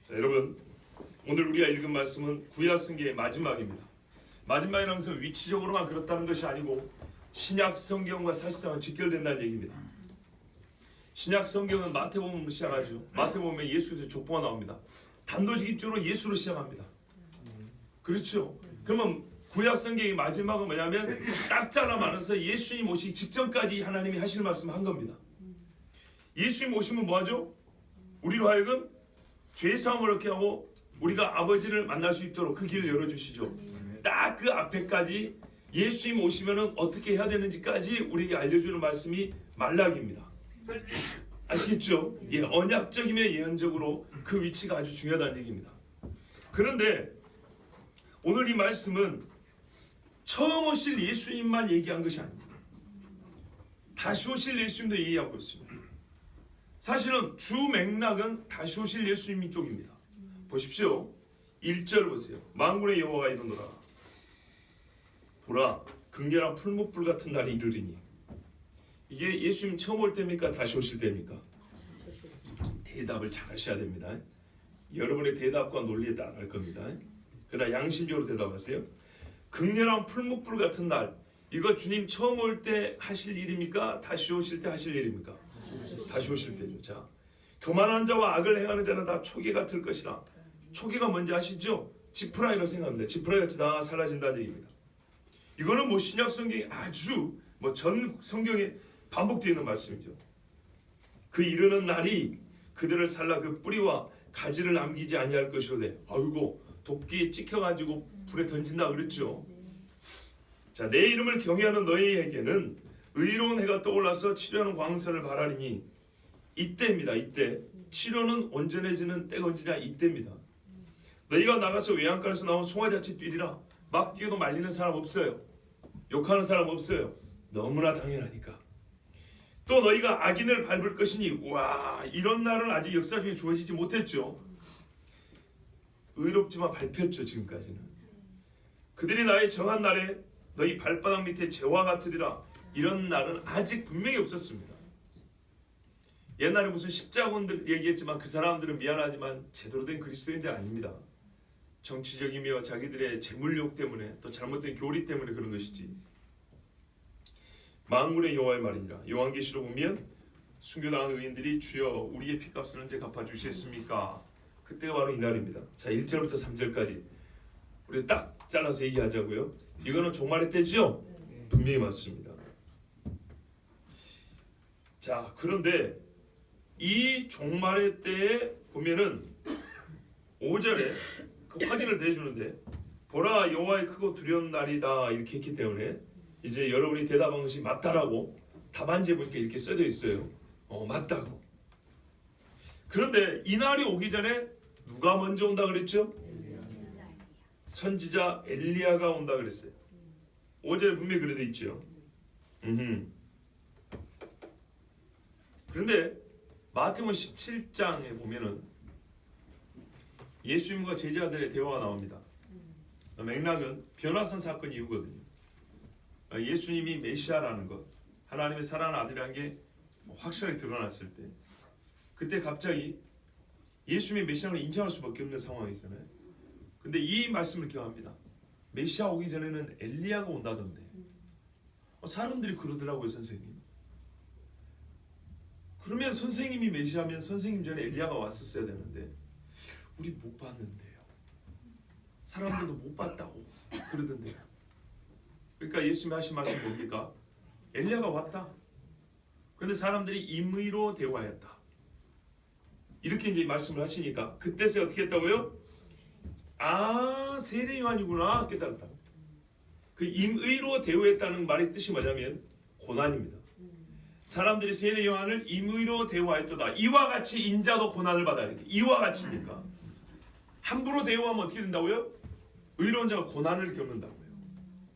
자, 여러분, 오늘 우리가 읽은 말씀은 구약 성경의 마지막입니다. 마지막이라는 것은 위치적으로만 그렇다는 것이 아니고 신약 성경과 사실상은 직결된다는 얘기입니다. 신약 성경은 마태복음으로 시작하죠. 마태복음에 예수의 족보가 나옵니다. 단도직입적으로 예수로 시작합니다. 그렇죠? 그러면 구약 성경의 마지막은 뭐냐면 딱 잘라 말해서 예수님 오시기 직전까지 하나님이 하실 말씀을 한 겁니다. 예수님 오시면 뭐하죠? 우리로 하여금 죄사함을 얻게 하고 우리가 아버지를 만날 수 있도록 그 길을 열어주시죠. 딱 그 앞에까지 예수님 오시면 어떻게 해야 되는지까지 우리에게 알려주는 말씀이 말라기입니다. 아시겠죠? 예, 언약적이며 예언적으로 그 위치가 아주 중요하다는 얘기입니다. 그런데 오늘 이 말씀은 처음 오실 예수님만 얘기한 것이 아닙니다. 다시 오실 예수님도 얘기하고 있습니다. 사실은 주 맥락은 다시 오실 예수님 쪽입니다. 보십시오. 1절 보세요. 만군의 여호와가 이르노라. 보라, 극렬한 풀무불 같은 날이 이르리니. 이게 예수님 처음 올 때입니까? 다시 오실 때입니까? 대답을 잘 하셔야 됩니다. 여러분의 대답과 논리에 따라갈 겁니다. 그러나 양심적으로 대답하세요. 극렬한 풀무불 같은 날, 이거 주님 처음 올 때 하실 일입니까? 다시 오실 때 하실 일입니까? 다시 오실 때죠. 자, 교만한 자와 악을 행하는 자는 다 초기가 틀 것이라. 초기가 뭔지 아시죠? 지푸라기라고 생각합니다. 지푸라기같이 다 사라진다는 얘기입니다. 이거는 뭐 신약 성경이 아주 뭐 전 성경에 반복되어 있는 말씀이죠. 그 이르는 날이 그들을 살라 그 뿌리와 가지를 남기지 아니할 것이로되. 아이고, 도끼에 찍혀가지고 불에 던진다 그랬죠. 자, 내 이름을 경외하는 너희에게는 의로운 해가 떠올라서 치료하는 광선을 바라리니. 이때입니다. 이때 치료는 온전해지는 때가 언제냐? 이때입니다. 너희가 나가서 외양간에서 나온 송아지같이 뛰리라. 막 뛰어도 말리는 사람 없어요. 욕하는 사람 없어요. 너무나 당연하니까. 또 너희가 악인을 밟을 것이니. 와, 이런 날은 아직 역사 중에 주어지지 못했죠. 의롭지만 밟혔죠. 지금까지는. 그들이 나의 정한 날에 너희 발바닥 밑에 재와 같으리라. 이런 날은 아직 분명히 없었습니다. 옛날에 무슨 십자군들 얘기했지만 그 사람들은 미안하지만 제대로 된 그리스도인들 아닙니다. 정치적이며 자기들의 재물욕 때문에 또 잘못된 교리 때문에 그런 것이지. 만군의 여호와의 말이니라. 요한계시록 보면 순교당한 의인들이 주여 우리의 피값을 언제 갚아주시겠습니까? 그때가 바로 이날입니다. 자, 1절부터 3절까지 우리 딱 잘라서 얘기하자고요. 이거는 종말의 때죠? 분명히 맞습니다. 자, 그런데 이 종말의 때에 보면은 5절에 그 확인을 해주는데, 보라 여호와의 크고 두려운 날이다 이렇게 했기 때문에 이제 여러분이 대답한 것이 맞다라고 답안지에 보니까 이렇게 써져 있어요. 맞다고. 그런데 이 날이 오기 전에 누가 먼저 온다 그랬죠? 선지자 엘리야가 온다 그랬어요. 5절에 분명히 그래 돼 있죠. 그런데 마태복음 17장에 보면은 예수님과 제자들의 대화가 나옵니다. 맥락은 변화산 사건 이후거든요. 예수님이 메시아라는 것, 하나님의 사랑하는 아들이라는 게 확실하게 드러났을 때, 그때 갑자기 예수님의 메시아를 인정할 수밖에 없는 상황이잖아요. 근데 이 말씀을 기억합니다. 메시아 오기 전에는 엘리야가 온다던데. 사람들이 그러더라고요, 선생님. 그러면 선생님이 메시아면 선생님 전에 엘리야가 왔었어야 되는데 우리 못 봤는데요. 사람들도 못 봤다고 그러던데요. 그러니까 예수님이 하신 말씀 뭡니까? 엘리야가 왔다. 그런데 사람들이 임의로 대화했다. 이렇게 이제 말씀을 하시니까 그때서 어떻게 했다고요? 아, 세례 요한이구나 깨달았다. 그 임의로 대우했다는 말의 뜻이 뭐냐면 고난입니다. 사람들이 세례 요한을 임의로 대우하였도다. 이와 같이 인자도 고난을 받아야 돼. 이와 같이니까. 함부로 대우하면 어떻게 된다고요? 의로운 자가 고난을 겪는다고요.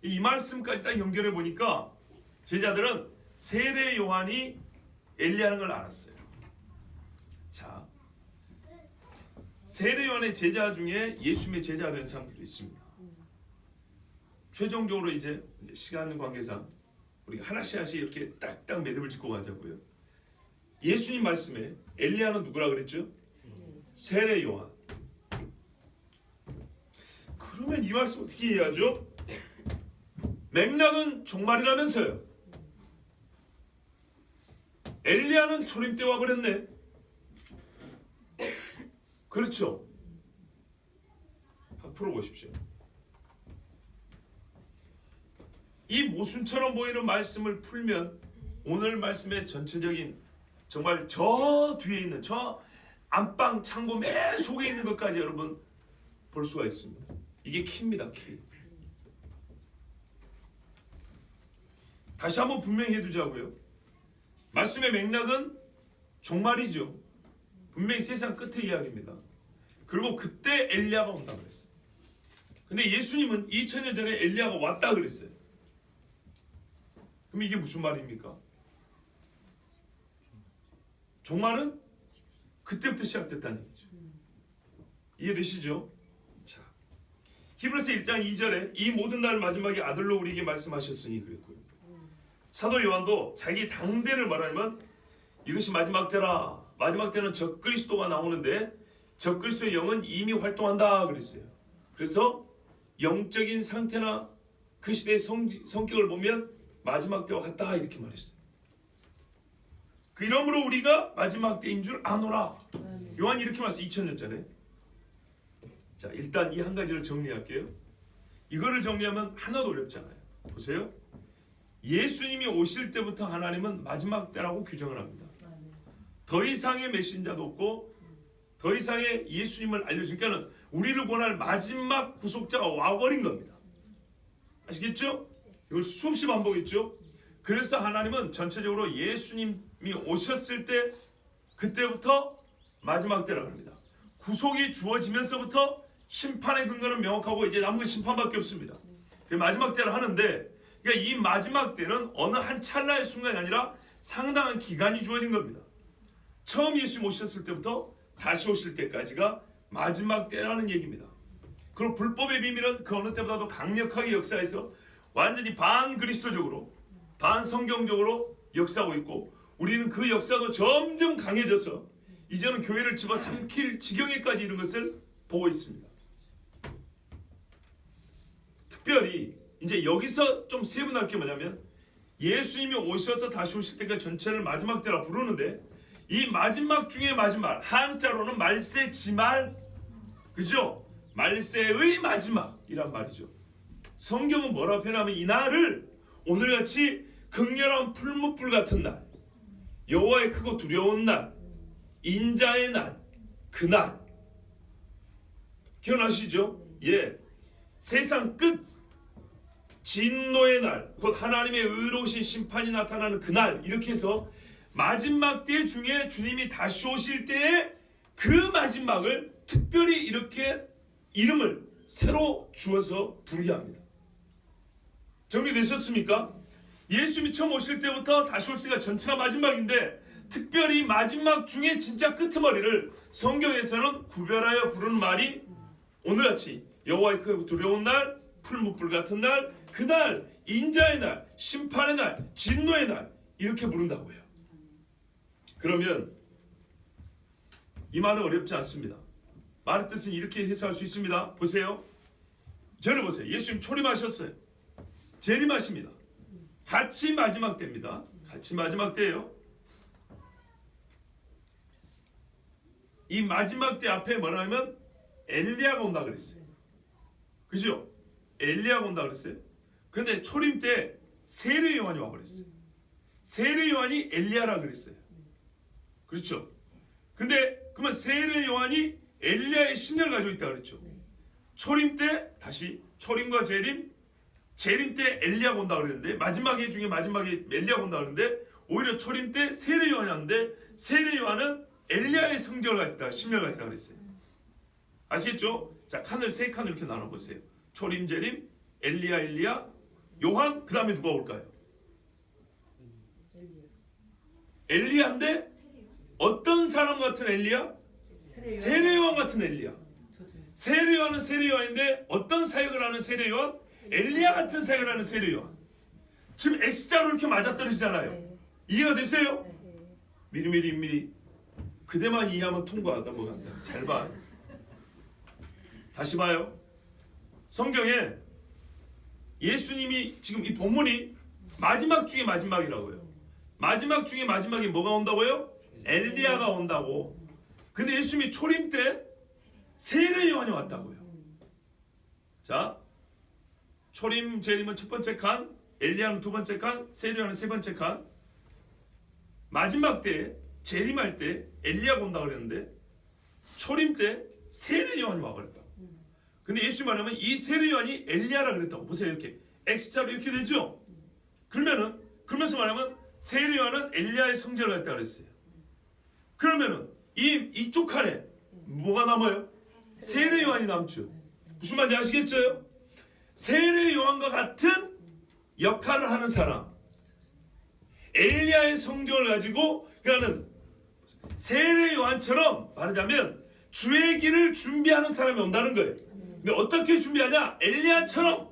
이 말씀까지 딱 연결해 보니까 제자들은 세례 요한이 엘리야라는 걸 알았어요. 자, 세례 요한의 제자 중에 예수님의 제자가 된 사람들이 있습니다. 최종적으로 이제 시간 관계상 우리 하나씩 이렇게 딱딱 매듭을 짓고 가자고요. 예수님 말씀에 엘리야는 누구라 그랬죠? 세례 요한. 그러면 이 말씀 어떻게 이해하죠? 맥락은 종말이라면서요. 엘리야는 초림 때 와버렸네. 그렇죠? 한번 풀어보십시오. 이 모순처럼 보이는 말씀을 풀면 오늘 말씀의 전체적인 정말 저 뒤에 있는 저 안방 창고 맨 속에 있는 것까지 여러분 볼 수가 있습니다. 이게 키입니다. 키. 다시 한번 분명히 해두자고요. 말씀의 맥락은 종말이죠. 분명히 세상 끝의 이야기입니다. 그리고 그때 엘리야가 온다고 그랬어요. 근데 예수님은 2000년 전에 엘리야가 왔다 그랬어요. 그럼 이게 무슨 말입니까? 종말은 그때부터 시작됐다는 얘기죠. 이해되시죠? 자, 히브리서 1장 2절에 이 모든 날 마지막에 아들로 우리에게 말씀하셨으니 그랬고요. 사도 요한도 자기 당대를 말하면 이것이 마지막 때라. 마지막 때는 적그리스도가 나오는데 적그리스도의 영은 이미 활동한다 그랬어요. 그래서 영적인 상태나 그 시대의 성격을 보면 마지막 때와 같다 이렇게 말했어요. 그러므로 우리가 마지막 때인 줄 아노라. 요한이 이렇게 말했어요. 2000년 전에. 자, 일단 이 한 가지를 정리할게요. 이거를 정리하면 하나도 어렵잖아요. 보세요. 예수님이 오실 때부터 하나님은 마지막 때라고 규정을 합니다. 더 이상의 메신저도 없고 더 이상의 예수님을 알려주니까는 우리를 구원할 마지막 구속자가 와버린 겁니다. 아시겠죠? 이걸 수없이 반복했죠. 그래서 하나님은 전체적으로 예수님이 오셨을 때 그때부터 마지막 때라고 합니다. 구속이 주어지면서부터 심판의 근거는 명확하고 이제 남은 건 심판밖에 없습니다. 마지막 때를 하는데 그러니까 이 마지막 때는 어느 한 찰나의 순간이 아니라 상당한 기간이 주어진 겁니다. 처음 예수님 오셨을 때부터 다시 오실 때까지가 마지막 때라는 얘기입니다. 그리고 불법의 비밀은 그 어느 때보다도 강력하게 역사해서 완전히 반그리스도적으로 반성경적으로 역사하고 있고 우리는 그 역사도 점점 강해져서 이제는 교회를 집어삼킬 지경에까지 이른 것을 보고 있습니다. 특별히 이제 여기서 좀 세분할 게 뭐냐면 예수님이 오셔서 다시 오실 때가 전체를 마지막 때라 부르는데 이 마지막 중에 마지막 한자로는 말세지말 그죠? 말세의 마지막이란 말이죠. 성경은 뭐라고 표현하면 이 날을 오늘같이 극렬한 풀무불 같은 날 여호와의 크고 두려운 날 인자의 날 그날 기억나시죠? 예, 세상 끝 진노의 날, 곧 하나님의 의로우신 심판이 나타나는 그날 이렇게 해서 마지막 때 중에 주님이 다시 오실 때의 그 마지막을 특별히 이렇게 이름을 새로 주어서 부르게 합니다. 정리되셨습니까? 예수님이 처음 오실 때부터 다시 오실 때가 전체가 마지막인데 특별히 마지막 중에 진짜 끄트머리를 성경에서는 구별하여 부르는 말이 오늘같이 여호와의 크고 두려운 날, 풀무불 같은 날, 그날, 인자의 날, 심판의 날, 진노의 날 이렇게 부른다고요. 그러면 이 말은 어렵지 않습니다. 말의 뜻은 이렇게 해석할 수 있습니다. 보세요. 저를 보세요. 예수님 초림하셨어요. 재림하십니다. 같이 마지막 때입니다. 같이 마지막 때예요. 이 마지막 때 앞에 뭐라면 엘리야가 온다 그랬어요. 그죠? 엘리야가 온다 그랬어요. 그런데 초림 때 세례 요한이 와버렸어요. 세례 요한이 엘리야라 그랬어요. 그렇죠? 근데 그러면 세례 요한이 엘리야의 심령을 가지고 있다 그랬죠. 초림 때 다시 초림과 재림, 재림 때 엘리야가 온다 그랬는데 마지막 해 중에 마지막에 엘리야가 온다 그랬는데 오히려 초림 때 세례 요한이 왔는데 세례 요한은 엘리야의 성격을 가지고 있다, 심령을 가지고 있다 그랬어요. 아시겠죠? 자, 칸을 세 칸을 이렇게 나눠보세요. 초림, 재림, 엘리야, 요한, 그 다음에 누가 올까요? 엘리야인데 어떤 사람 같은 엘리야? 세례요한 같은 엘리야. 세례요한은 세례요한인데 어떤 사역을 하는 세례요한? 엘리야 같은 사역을 하는 세례요한. 지금 X자로 이렇게 맞아떨어지잖아요. 이해가 되세요? 미리미리 그대만 이해하면 통과 넘어간다. 잘 봐. 다시 봐요. 성경에 예수님이 지금 이 본문이 마지막 중에 마지막이라고요. 마지막 중에 마지막에 뭐가 온다고요? 엘리야가 온다고. 근데 예수님이 초림 때 세례 요한이 왔다고요. 자, 초림 재림은 첫 번째 칸, 엘리야는 두 번째 칸, 세례 요한은 세 번째 칸. 마지막 때 재림할 때 엘리야가 온다고 그랬는데 초림 때 세례 요한이 와버렸다고. 근데 예수님 말하면 이 세례 요한이 엘리야라 그랬다고. 보세요, 이렇게 X자로 이렇게 되죠. 그러면서 말하면 세례 요한은 엘리야의 성전을 갔다 그랬어요. 그러면은 이쪽 칸에 뭐가 남아요? 세례 요한이 남죠. 무슨 말인지 아시겠죠? 세례 요한과 같은 역할을 하는 사람, 엘리야의 성전을 가지고 그러는 세례 요한처럼 말하자면 주의 길을 준비하는 사람이 온다는 거예요. 근데 어떻게 준비하냐? 엘리야처럼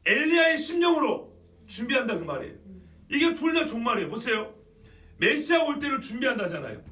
엘리야의 심령으로 준비한다 그 말이에요. 이게 둘 다 종말이에요. 보세요. 메시아 올 때를 준비한다잖아요.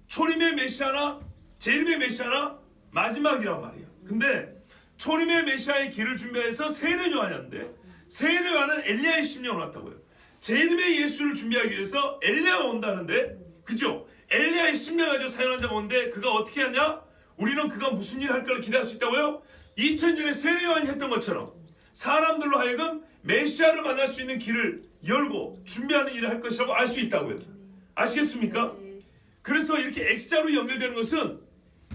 초림의 메시아나 재림의 메시아나 마지막이란 말이에요. 근데 초림의 메시아의 길을 준비해서 세례 요한이었는데 세례 요한은 엘리야의 심령으로 왔다고요. 재림의 예수를 준비하기 위해서 엘리야가 온다는데, 그죠? 엘리야의 심령을 가지고 사용한 자가 오는데 그가 어떻게 하냐? 우리는 그가 무슨 일을 할까를 기대할 수 있다고요? 2000년에 세례 요한이 했던 것처럼 사람들로 하여금 메시아를 만날 수 있는 길을 열고 준비하는 일을 할 것이라고 알 수 있다고요. 아시겠습니까? 그래서 이렇게 X자로 연결되는 것은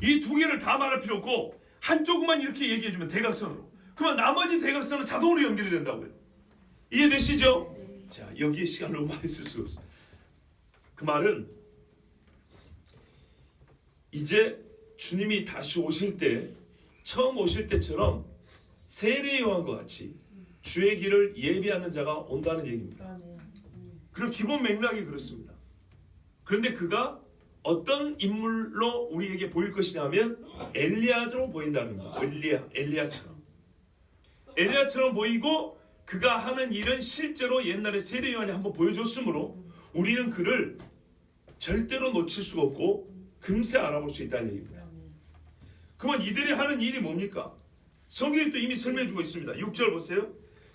이 두 개를 다 말할 필요 없고 한쪽만 이렇게 얘기해주면 대각선으로. 그러면 나머지 대각선은 자동으로 연결이 된다고요. 이해되시죠? 자, 여기에 시간을 너무 많이 쓸 수 없어요. 그 말은 이제 주님이 다시 오실 때, 처음 오실 때처럼 세례 요한과 같이 주의 길을 예비하는 자가 온다는 얘기입니다. 그런 기본 맥락이 그렇습니다. 그런데 그가 어떤 인물로 우리에게 보일 것이냐면 엘리야로 보인다는 겁니다. 엘리야처럼 보이고 그가 하는 일은 실제로 옛날에 세례 요한이 한번 보여줬으므로 우리는 그를 절대로 놓칠 수가 없고 금세 알아볼 수 있다는 얘기입니다. 그러면 이들이 하는 일이 뭡니까? 성경이 또 이미 설명해주고 있습니다. 6절 보세요.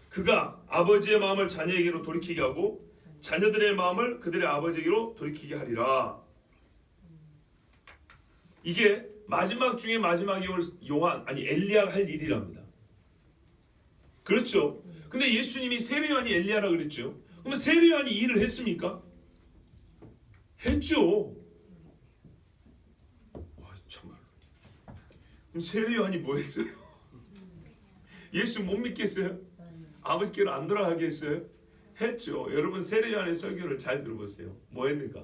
그가 아버지의 마음을 자녀에게로 돌이키게 하고 자녀들의 마음을 그들의 아버지에게로 돌이키게 하리라. 이게 마지막 중에 마지막에 올 엘리야가 할 일이랍니다. 그렇죠? 근데 예수님이 세례 요한이 엘리야라 그랬죠. 그러면 세례 요한이 이 일을 했습니까? 했죠. 정말. 그럼 세례 요한이 뭐 했어요? 예수 못 믿겠어요? 아버지께로 안 돌아가게 했어요? 했죠. 여러분 세례 요한의 설교를 잘 들어보세요. 뭐 했는가?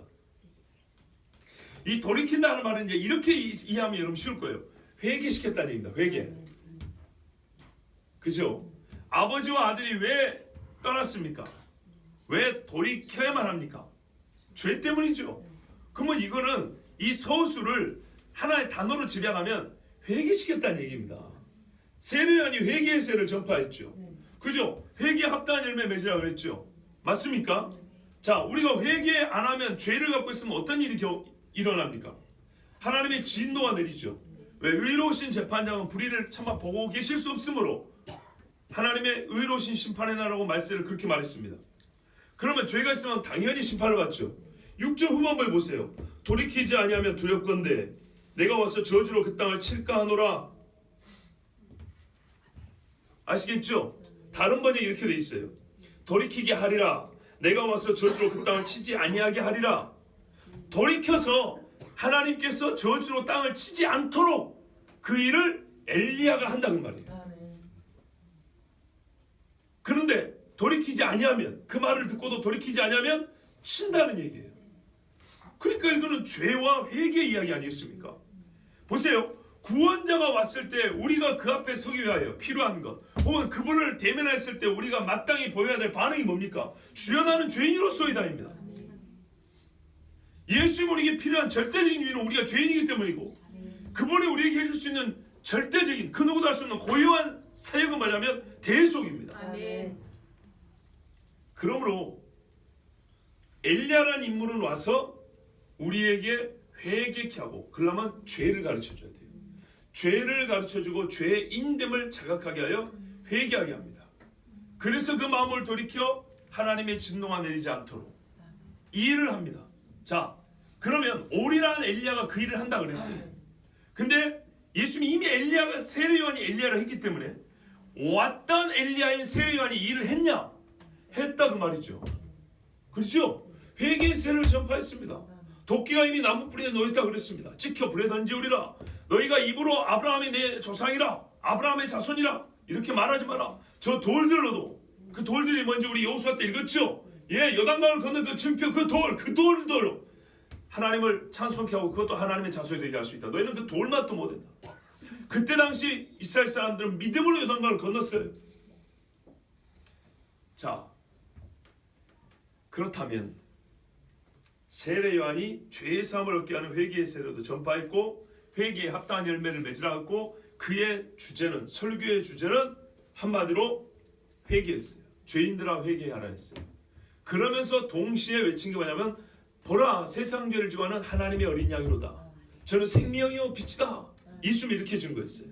이 돌이킨다는 말은 이제 이렇게 이해하면 여러분 쉬울 거예요. 회개시켰다는 얘기입니다. 회개. 그죠? 아버지와 아들이 왜 떠났습니까? 왜 돌이켜야만 합니까? 죄 때문이죠. 그러면 이거는 이 서술을 하나의 단어로 집약하면 회개시켰다는 얘기입니다. 세례 요한이 회개의 세를 전파했죠. 그죠? 회개에 합당한 열매 맺으라고 그랬죠. 맞습니까? 자, 우리가 회개 안 하면 죄를 갖고 있으면 어떤 일이 일어납니까? 하나님의 진노가 내리죠. 왜? 의로우신 재판장은 불의를 차마 보고 계실 수 없으므로 하나님의 의로우신 심판의 날이라고 말세를 그렇게 말했습니다. 그러면 죄가 있으면 당연히 심판을 받죠. 6절 후반부에 보세요. 돌이키지 아니하면 두렵건대 내가 와서 저주로 그 땅을 칠까 하노라. 아시겠죠? 다른 번역에 이렇게 돼 있어요. 돌이키게 하리라. 내가 와서 저주로 그 땅을 치지 아니하게 하리라. 돌이켜서 하나님께서 저주로 땅을 치지 않도록 그 일을 엘리야가 한다는 말이에요. 그런데 돌이키지 아니하면, 그 말을 듣고도 돌이키지 아니하면 친다는 얘기예요. 그러니까 이거는 죄와 회개 이야기 아니겠습니까? 보세요. 구원자가 왔을 때 우리가 그 앞에 서기 위하여 필요한 것, 혹은 그분을 대면했을 때 우리가 마땅히 보여야 될 반응이 뭡니까? 주여 나는 죄인으로서이다입니다. 예수님 우리에게 필요한 절대적인 이유는 우리가 죄인이기 때문이고, 그분이 우리에게 해줄 수 있는 절대적인, 그 누구도 할 수 없는 고유한 사역은 뭐냐면 대속입니다. 아멘. 그러므로 엘리야라는 인물은 와서 우리에게 회개케 하고, 그러려면 죄를 가르쳐줘야 돼요. 죄를 가르쳐주고 죄의 인됨을 자각하게 하여 회개하게 합니다. 그래서 그 마음을 돌이켜 하나님의 진노가 내리지 않도록 이 일을 합니다. 자, 그러면 오리라는 엘리야가 그 일을 한다 그랬어요. 근데 예수님이 이미 엘리야가 세례요한이 엘리야를 했기 때문에 왔던 엘리야인 세례요한이 이 일을 했냐? 했다 그 말이죠. 그렇죠? 회개의 세례를 전파했습니다. 도끼가 이미 나무 뿌리에 놓였다 그랬습니다. 지켜 불에 던지우리라. 너희가 입으로 아브라함이 내 조상이라, 아브라함의 자손이라 이렇게 말하지 마라. 저 돌들로도, 그 돌들이 뭔지 우리 여호수아 때 읽었죠? 예, 요단강을 건너 그 증표 그 돌들로 하나님을 찬송케 하고 그것도 하나님의 자손이 되게 할 수 있다. 너희는 그 돌맛도 못한다. 그때 당시 이스라엘 사람들은 믿음으로 요단강을 건넜어요. 자, 그렇다면 세례 요한이 죄의 사함을 얻게 하는 회개의 세례도 전파했고 회개에 합당한 열매를 맺으라고 그의 주제는, 설교의 주제는 한마디로 회개했어요. 죄인들아 회개하라 했어요. 그러면서 동시에 외친 게 뭐냐면 보라 세상 죄를 지고 하는 하나님의 어린 양이로다. 저는 생명이요 빛이다. 예수님이 이렇게 증거했어요.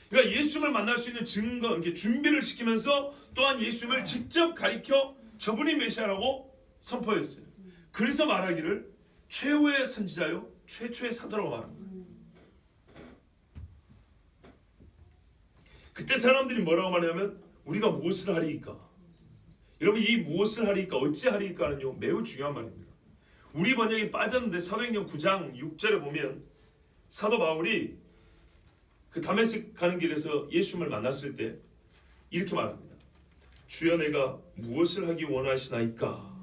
그러니까 예수님을 만날 수 있는 증거, 이렇게 준비를 시키면서 또한 예수님을 직접 가리켜 저분이 메시아라고 선포했어요. 그래서 말하기를 최후의 선지자요 최초의 사도라고 말합니다. 그때 사람들이 뭐라고 말하냐면 우리가 무엇을 하리이까? 여러분 이 무엇을 하리이까 어찌 하리이까는요 매우 중요한 말입니다. 우리 번역이 빠졌는데 사도행전 9장 6절에 보면 사도 바울이 그 다메섹 가는 길에서 예수님을 만났을 때 이렇게 말합니다. 주여 내가 무엇을 하기 원하시나이까?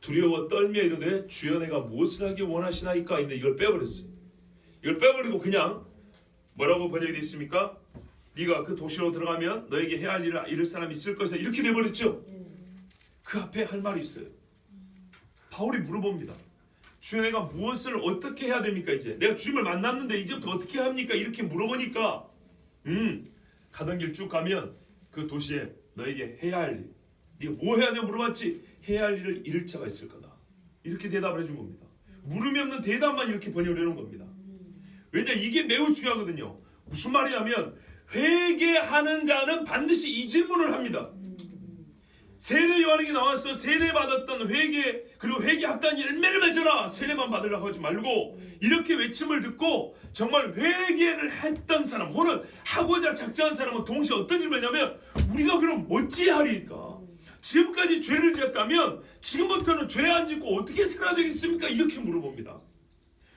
두려워 떨며 이르되 주여 내가 무엇을 하기 원하시나이까? 근데 이걸 빼버렸어요. 이걸 빼버리고 그냥 뭐라고 번역이 되어 있습니까? 네가 그 도시로 들어가면 너에게 해야 할 일을 이룰 사람이 있을 것이다. 이렇게 돼버렸죠. 그 앞에 할 말이 있어요. 바울이 물어봅니다. 주여 내가 무엇을 어떻게 해야 됩니까? 이제 내가 주님을 만났는데 이제부터 어떻게 합니까? 이렇게 물어보니까 가던 길 쭉 가면 그 도시에 너에게 해야 할 일, 네가 뭐 해야 돼 물어봤지? 해야 할 일을 이룰 자가 있을 거다. 이렇게 대답을 해준 겁니다. 물음이 없는 대답만 이렇게 번역을 해놓은 겁니다. 왜냐 이게 매우 중요하거든요. 무슨 말이냐면 회개하는 자는 반드시 이 질문을 합니다. 세례 요한에게 나와서 세례받았던 회개 그리고 회개 합당한 열매를 맺어라. 세례만 받으려고 하지 말고 이렇게 외침을 듣고 정말 회개를 했던 사람 혹은 하고자 작정한 사람은 동시에 어떤 질문이냐면 우리가 그럼 어찌하리까? 지금까지 죄를 지었다면 지금부터는 죄 안 짓고 어떻게 살아야 되겠습니까? 이렇게 물어봅니다.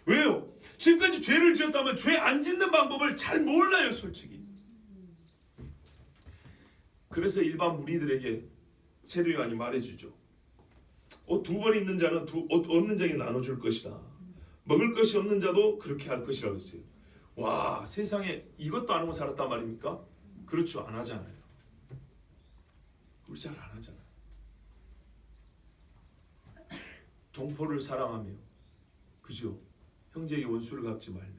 왜요? 지금까지 죄를 지었다면 죄 안 짓는 방법을 잘 몰라요 솔직히. 그래서 일반 무리들에게 세례 요한이 말해주죠. 옷 두 벌이 있는 자는 옷 없는 자에게 나눠줄 것이다. 먹을 것이 없는 자도 그렇게 할 것이라고 했어요. 와 세상에 이것도 안 하고 살았단 말입니까? 그렇죠. 안 하잖아요. 우리 잘 안 하잖아요. 동포를 사랑하며 그죠? 형제에게 원수를 갚지 말며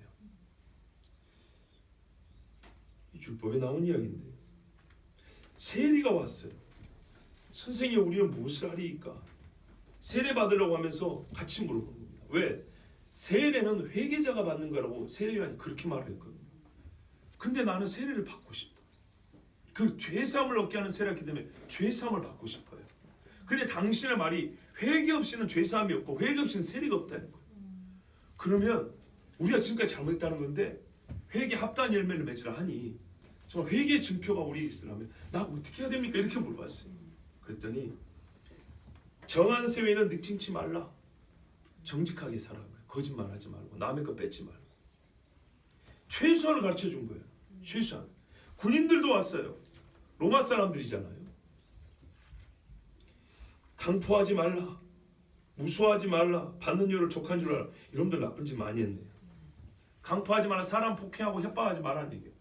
이 율법에 나온 이야기인데 세리가 왔어요. 선생님 우리는 무엇을 하리이까? 세례 받으려고 하면서 같이 물어보는 겁니다. 왜? 세례는 회개자가 받는 거라고 세례 요한이 그렇게 말을 했거든요. 근데 나는 세례를 받고 싶다. 그 죄사함을 얻게 하는 세례였기 때문에 죄사함을 받고 싶어요. 근데 당신의 말이 회개 없이는 죄사함이 없고 회개 없이는 세례가 없다는 거예요. 그러면 우리가 지금까지 잘못했다는 건데 회개 합당한 열매를 맺으라 하니 정말 회개의 증표가 우리에게 있으라면 나 어떻게 해야 됩니까? 이렇게 물어봤어요. 그랬더니 정한 세회는 늑칭치 말라. 정직하게 살아. 거짓말하지 말고 남의 거 뺏지 말고 최소한을 가르쳐준 거예요. 최소한. 군인들도 왔어요. 로마 사람들이잖아요. 강포하지 말라. 무수하지 말라. 받는 여를 족한 줄 알아. 이놈들 나쁜 짓 많이 했네요. 강포하지 말라. 사람 폭행하고 협박하지 말라는 얘기예요.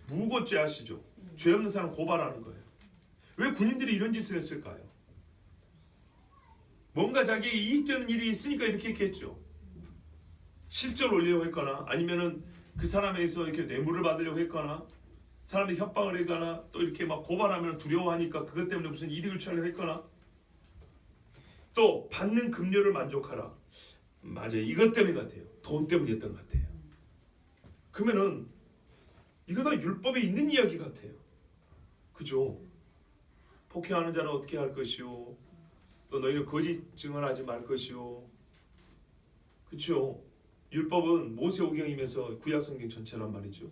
무고죄 아시죠? 죄 없는 사람 고발하는 거예요. 왜 군인들이 이런 짓을 했을까요? 뭔가 자기에게 이익되는 일이 있으니까 이렇게 했겠죠. 실절 올리려고 했거나 아니면은 그 사람에게서 이렇게 뇌물을 받으려고 했거나 사람이 협박을 했거나 또 이렇게 막 고발하면 두려워하니까 그것 때문에 무슨 이득을 취하려고 했거나 또 받는 급료를 만족하라. 맞아요. 이것 때문에 같아요. 돈 때문이었던 것 같아요. 그러면은 이거 다 율법에 있는 이야기 같아요. 그죠? 폭행하는 자는 어떻게 할 것이요? 또 너희는 거짓 증언하지 말 것이요. 그렇죠? 율법은 모세오경이면서 구약성경 전체란 말이죠.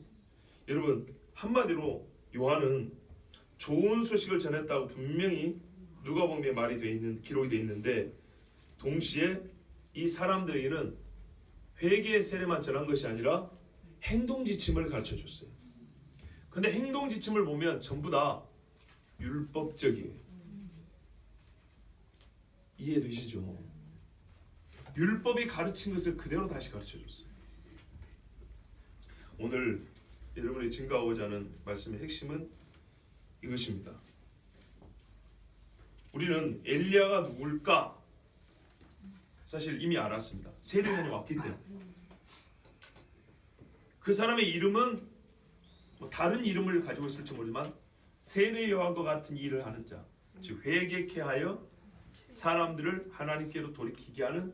여러분 한마디로 요한은 좋은 소식을 전했다고 분명히 누가복음에 말이 돼 있는 기록이 돼 있는데 동시에 이 사람들에게는 회개의 세례만 전한 것이 아니라 행동 지침을 가르쳐 줬어요. 근데 행동 지침을 보면 전부 다 율법적이에요. 이해되시죠? 율법이 가르친 것을 그대로 다시 가르쳐 줬어요. 오늘 여러분이 증거하고자 하는 말씀의 핵심은 이것입니다. 우리는 엘리야가 누굴까? 사실 이미 알았습니다. 세례요한이 왔기 때문에. 그 사람의 이름은 뭐 다른 이름을 가지고 있을지 모르지만 세례요한과 같은 일을 하는 자, 즉 회개케 하여 사람들을 하나님께로 돌이키게 하는,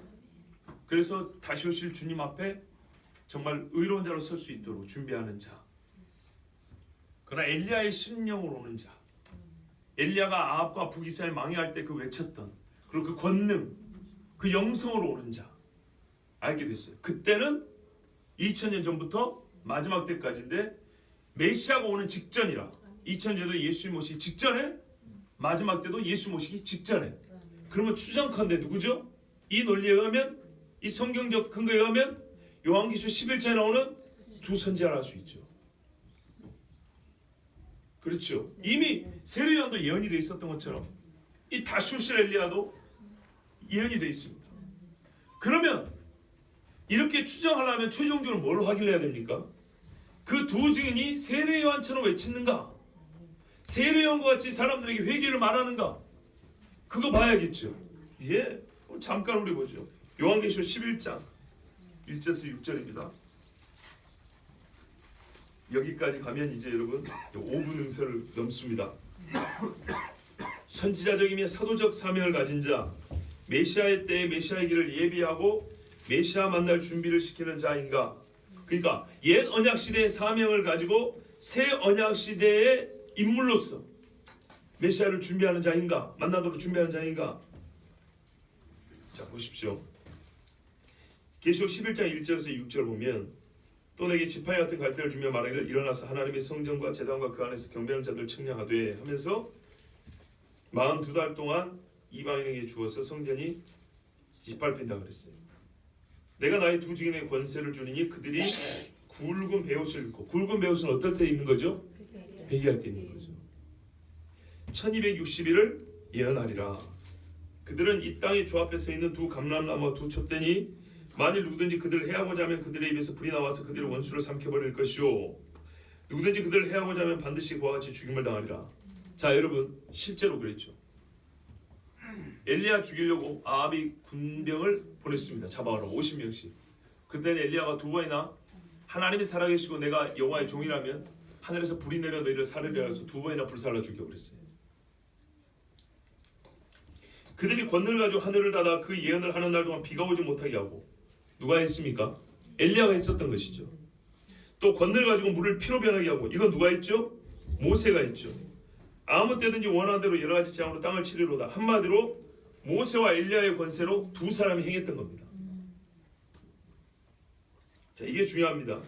그래서 다시 오실 주님 앞에 정말 의로운 자로 설 수 있도록 준비하는 자. 그러나 엘리야의 심령으로 오는 자, 엘리야가 아합과 북이스라엘 망해할 때 그 외쳤던 그리고 그 권능, 그 영성으로 오는 자 알게 됐어요. 그때는 2000년 전부터 마지막 때까지인데 메시아가 오는 직전이라. 2000년도 예수 모시기 직전에, 마지막 때도 예수 모시기 직전에. 그러면 추정컨대 누구죠? 이 논리에 의하면, 이 성경적 근거에 의하면 요한계시록 11장에 나오는 두 선지자를 알 수 있죠. 그렇죠. 이미 세례요한도 예언이 되어 있었던 것처럼 이 다시 오실 엘리야도 예언이 되어 있습니다. 그러면 이렇게 추정하려면 최종적으로 뭘 확인해야 됩니까? 그 두 증인이 세례요한처럼 외치는가? 세례요한과 같이 사람들에게 회개를 말하는가? 그거 봐야겠죠. 예, 잠깐 우리 보죠. 요한계시록 11장 1절에서 6절입니다. 여기까지 가면 이제 여러분 5분 응설을 넘습니다. 선지자적이며 사도적 사명을 가진 자, 메시아의 때에 메시아의 길을 예비하고 메시아 만날 준비를 시키는 자인가? 그러니까 옛 언약 시대의 사명을 가지고 새 언약 시대의 인물로서 메시아를 준비하는 자인가? 만나도록 준비하는 자인가? 자 보십시오. 계시록 11장 1절에서 6절 보면 또 내게 지팡이 같은 갈대를 주며 말하기를 일어나서 하나님의 성전과 제단과 그 안에서 경배하는 자들을 측량하되 하면서 42달 동안 이방인에게 주어서 성전이 짓밟힌다 그랬어요. 내가 나의 두 증인의 권세를 주니니 그들이 굵은 베옷을 입고, 굵은 베옷은 어떨 때 입는 거죠? 회개할 때 입는 거죠. 1260일을 예언하리라. 그들은 이 땅의 주 앞에 서 있는 두 감람나무와 두 촛대니 만일 누구든지 그들을 해하고자 하면 그들의 입에서 불이 나와서 그들의 원수를 삼켜버릴 것이요 누구든지 그들을 해하고자 하면 반드시 그와 같이 죽임을 당하리라. 자 여러분 실제로 그랬죠. 엘리야 죽이려고 아합이 군병을 보냈습니다. 잡아오라고 50명씩. 그때는 엘리야가 두 번이나 하나님이 살아계시고 내가 여호와의 종이라면 하늘에서 불이 내려 너희를 살으리라 해서 두 번이나 불살라 죽여버렸어요. 그들이 권능을 가지고 하늘을 닫아 그 예언을 하는 날 동안 비가 오지 못하게 하고, 누가 했습니까? 엘리야가 했었던 것이죠. 또 권능을 가지고 물을 피로 변하게 하고, 이건 누가 했죠? 모세가 했죠. 아무 때든지 원하는 대로 여러 가지 재앙으로 땅을 치리로다. 한마디로 모세와 엘리야의 권세로 두 사람이 행했던 겁니다. 자 이게 중요합니다.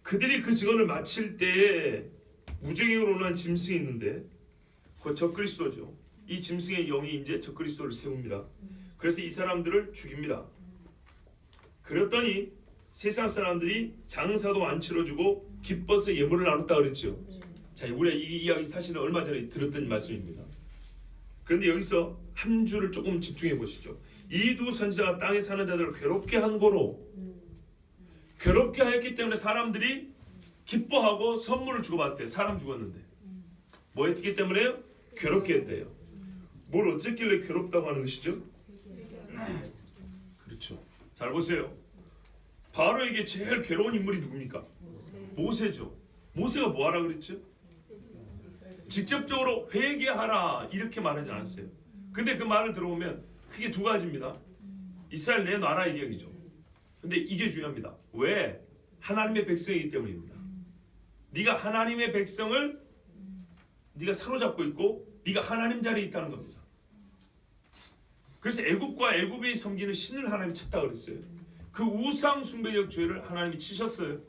그들이 그 증언을 마칠 때에 무적행으로 오는 짐승이 있는데 그 적그리스도죠. 이 짐승의 영이 이제 적그리스도를 세웁니다. 그래서 이 사람들을 죽입니다. 그랬더니 세상 사람들이 장사도 안 치러주고 기뻐서 예물을 나눴다 그랬죠. 자 우리가 이 이야기 사실은 얼마 전에 들었던 말씀입니다. 그런데 여기서 한 줄을 조금 집중해 보시죠. 이 두 선지자가 땅에 사는 자들을 괴롭게 한 거로, 괴롭게 하였기 때문에 사람들이 기뻐하고 선물을 주고받대요. 사람 죽었는데 뭐 했기 때문에요? 괴롭게 했대요. 뭘 어쨌길래 괴롭다고 하는 것이죠? 그렇죠. 잘 보세요. 바로에게 제일 괴로운 인물이 누굽니까? 모세죠. 모세가 뭐 하라 그랬죠? 직접적으로 회개하라 이렇게 말하지 않았어요. 근데 그 말을 들어보면 크게 두 가지입니다. 이스라엘 내놔라 이 얘기죠. 근데 이게 중요합니다. 왜? 하나님의 백성이기 때문입니다. 네가 하나님의 백성을 네가 사로잡고 있고 네가 하나님 자리에 있다는 겁니다. 그래서 애굽과 애굽이 섬기는 신을 하나님이 쳤다 그랬어요. 그 우상 숭배적 죄를 하나님이 치셨어요.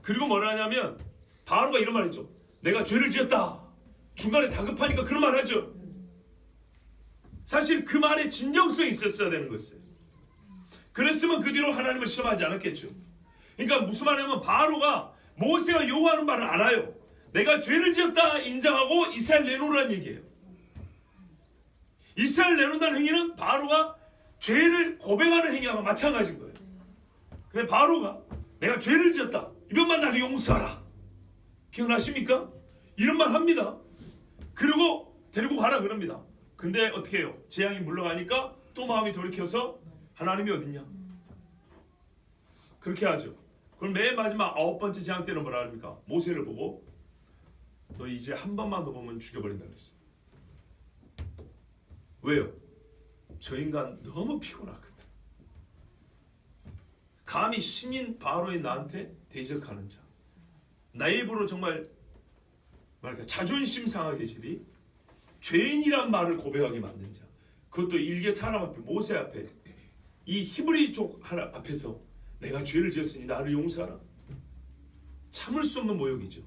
그리고 뭐라 하냐면 바로가 이런 말이죠. 내가 죄를 지었다. 중간에 다급하니까 그런 말 하죠. 사실 그 말에 진정성이 있었어야 되는 거였어요. 그랬으면 그 뒤로 하나님을 시험하지 않았겠죠. 그러니까 무슨 말이냐면 바로가 모세가 요구하는 말을 알아요. 내가 죄를 지었다 인정하고 이스라엘 내놓으라는 얘기예요. 이스라엘 내놓는다는 행위는 바로가 죄를 고백하는 행위와 마찬가지인 거예요. 근데 바로가 내가 죄를 지었다. 이번만 나를 용서하라. 기억나십니까? 이런 말 합니다. 그리고 데리고 가라 그럽니다. 근데 어떻게 해요? 재앙이 물러가니까 또 마음이 돌이켜서 하나님이 어딨냐? 그렇게 하죠. 그럼 맨 마지막 9번째 재앙 때는 뭐라 합니까? 모세를 보고 너 이제 한 번만 더 보면 죽여버린다 그랬어요. 왜요? 저 인간 너무 피곤하거든. 감히 신인 바로의 나한테 대적하는 자, 나의 입으로 정말 말할까 자존심 상하게 지리 죄인이란 말을 고백하게 만든 자, 그것도 일개 사람 앞에 모세 앞에 이 히브리족 하나 앞에서 내가 죄를 지었으니 나를 용서하라. 참을 수 없는 모욕이죠.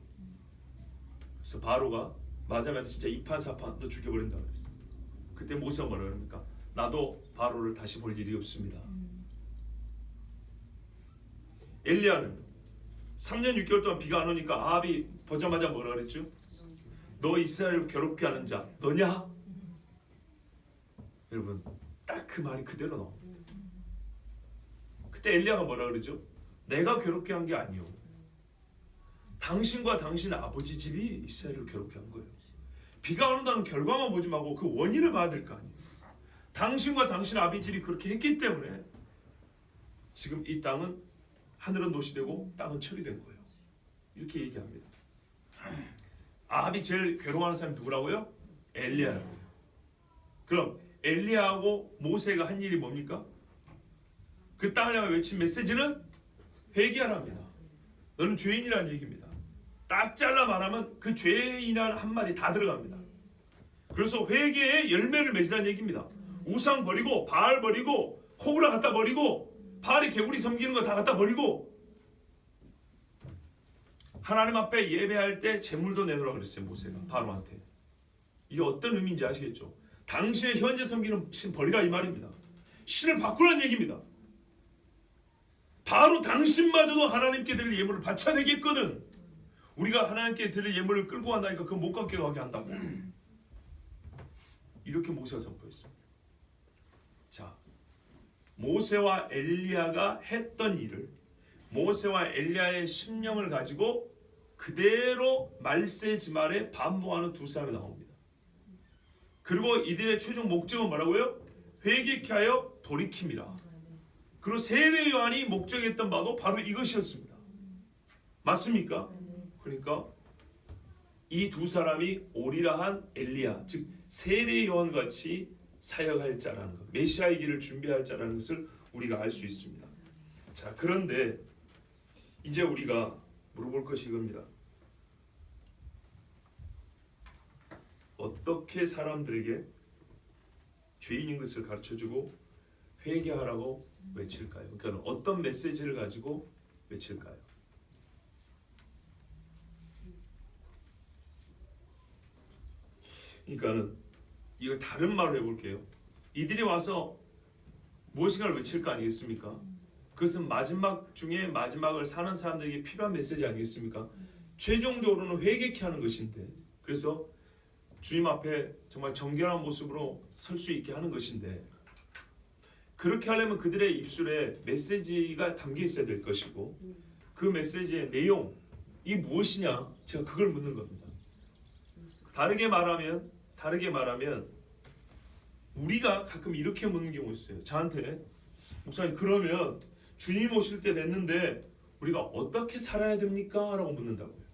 그래서 바로가 맞으면 진짜 이판사판 너 죽여버린다고 그랬어. 그때 모세가 뭐라 그럽니까? 나도 바로를 다시 볼 일이 없습니다. 엘리야는 3년 6개월 동안 비가 안 오니까 아합이 보자마자 뭐라 그랬죠? 너 이스라엘을 괴롭게 하는 자 너냐? 여러분 딱 그 말이 그대로 나옵니다. 그때 엘리야가 뭐라 그러죠? 내가 괴롭게 한 게 아니요. 당신과 당신 아버지 집이 이스라엘을 괴롭게 한 거예요. 비가 안 온다는 결과만 보지 말고 그 원인을 봐야 될 거 아니에요. 당신과 당신 아버지 집이 그렇게 했기 때문에 지금 이 땅은 하늘은 노시되고 땅은 철이 된 거예요. 이렇게 얘기합니다. 아합이 제일 괴로워하는 사람이 누구라고요? 엘리야라고요. 그럼 엘리야하고 모세가 한 일이 뭡니까? 그 땅을 향해 외친 메시지는 회개하랍니다. 너는 죄인이라는 얘기입니다. 딱 잘라 말하면 그 죄인이라는 한마디 다 들어갑니다. 그래서 회개의 열매를 맺으라는 얘기입니다. 우상 버리고 바알 버리고 코브라 갖다 버리고 바알의 개구리 섬기는 거 다 갖다 버리고 하나님 앞에 예배할 때 제물도 내놓으라 그랬어요. 모세가 바로한테. 이게 어떤 의미인지 아시겠죠? 당신의 현재 섬기는 신 버리라 이 말입니다. 신을 바꾸라는 얘기입니다. 바로 당신마저도 하나님께 드릴 예물을 바쳐야 되겠거든. 우리가 하나님께 드릴 예물을 끌고 간다니까 그거 못 갖게 가게 한다고. 이렇게 모세가 선포했습니다. 자, 모세와 엘리야가 했던 일을 모세와 엘리야의 심령을 가지고 그대로 말세지 말에 반복하는 두 사람이 나옵니다. 그리고 이들의 최종 목적은 뭐라고요? 회개케 하여 돌이킴이라. 그리고 세례 요한이 목적했던 바도 바로 이것이었습니다. 맞습니까? 그러니까 이 두 사람이 오리라 한 엘리야, 즉 세례 요한 같이 사역할 자라는 것, 메시아의 길을 준비할 자라는 것을 우리가 알 수 있습니다. 자, 그런데 이제 우리가 물어볼 것이 이겁니다. 어떻게 사람들에게 죄인인 것을 가르쳐주고 회개하라고 외칠까요? 그러니까 어떤 메시지를 가지고 외칠까요? 그러니까는 이걸 다른 말로 해볼게요. 이들이 와서 무엇인가를 외칠 거 아니겠습니까? 그것은 마지막 중에 마지막을 사는 사람들에게 필요한 메시지 아니겠습니까? 최종적으로는 회개케 하는 것인데, 그래서 주님 앞에 정말 정결한 모습으로 설 수 있게 하는 것인데, 그렇게 하려면 그들의 입술에 메시지가 담겨 있어야 될 것이고, 그 메시지의 내용이 무엇이냐? 제가 그걸 묻는 겁니다. 다르게 말하면 우리가 가끔 이렇게 묻는 경우 있어요. 저한테 목사님, 그러면 주님 오실 때 됐는데 우리가 어떻게 살아야 됩니까? 라고 묻는다고요.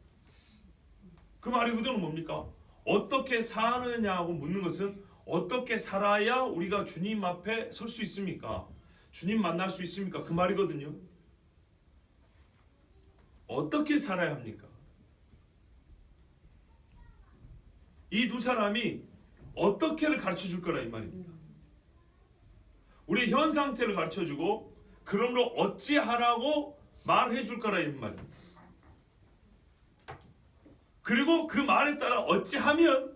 그 말의 의도는 뭡니까? 어떻게 사느냐고 묻는 것은 어떻게 살아야 우리가 주님 앞에 설 수 있습니까? 주님 만날 수 있습니까? 그 말이거든요. 어떻게 살아야 합니까? 이 두 사람이 어떻게를 가르쳐 줄 거라 이 말입니다. 우리의 현 상태를 가르쳐 주고 그러므로 어찌하라고 말해 줄 거라 이 말입니다. 그리고 그 말에 따라 어찌하면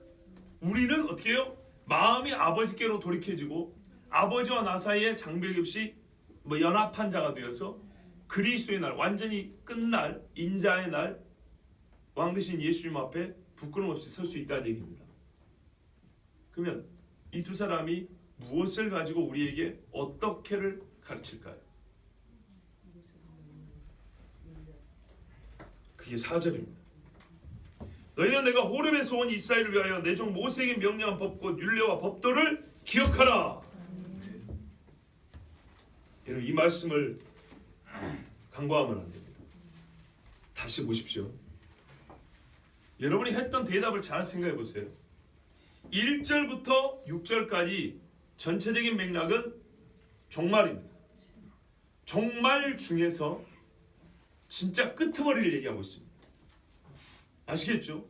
우리는 어떻게 해요? 마음이 아버지께로 돌이켜지고 아버지와 나 사이에 장벽이 없이 연합한 자가 되어서 그리스도의 날, 완전히 끝날 인자의 날, 왕 되신 예수님 앞에 부끄럼 없이 설 수 있다는 얘기입니다. 그러면 이 두 사람이 무엇을 가지고 우리에게 어떻게를 가르칠까요? 그게 4절입니다. 너희는 내가 호렙에서 온 이스라엘을 위하여 내 종 모세에게 명령한 법과 율례와 법도를 기억하라. 여러분, 이 말씀을 간과하면 안 됩니다. 다시 보십시오. 여러분이 했던 대답을 잘 생각해 보세요. 1절부터 6절까지 전체적인 맥락은 종말입니다. 종말 중에서 진짜 끄트머리를 얘기하고 있습니다. 아시겠죠?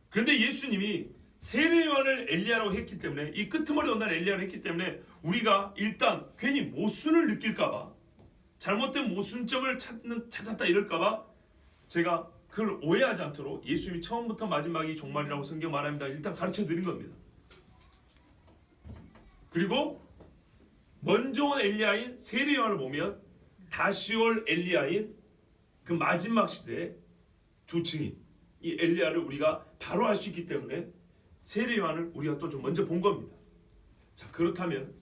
그런데 예수님이 세례 요한을 엘리야라고 했기 때문에, 이 끄트머리 온다는 엘리야를 했기 때문에 우리가 일단 괜히 모순을 느낄까봐, 잘못된 모순점을 찾았다 이럴까봐 제가 그걸 오해하지 않도록 예수님이 처음부터 마지막이 종말이라고 성경 말합니다. 일단 가르쳐 드린 겁니다. 그리고 먼저 온 엘리야인 세례 요한을 보면 다시 올 엘리야인 그 마지막 시대의 두 증인, 이 엘리야를 우리가 바로 알 수 있기 때문에 세례 요한을 우리가 또 좀 먼저 본 겁니다. 자, 그렇다면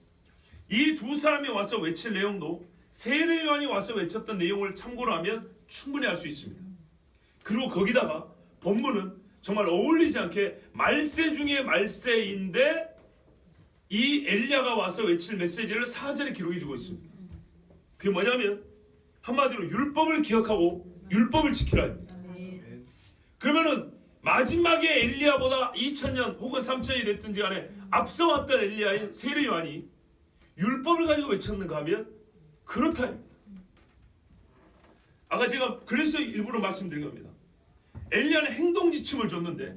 이 두 사람이 와서 외칠 내용도 세례 요한이 와서 외쳤던 내용을 참고로 하면 충분히 알 수 있습니다. 그리고 거기다가 본문은 정말 어울리지 않게 말세 중에 말세인데 이 엘리야가 와서 외칠 메시지를 4절에 기록해 주고 있습니다. 그게 뭐냐면 한마디로 율법을 기억하고 율법을 지키라입니다. 그러면은 마지막에 엘리야보다 2000년 혹은 3000년이 됐든지 간에 앞서 왔던 엘리야인 세례 요한이 율법을 가지고 외쳤는가 하면 그렇다입니다. 아까 제가 그래서 일부러 말씀드린 겁니다. 엘리야는 행동 지침을 줬는데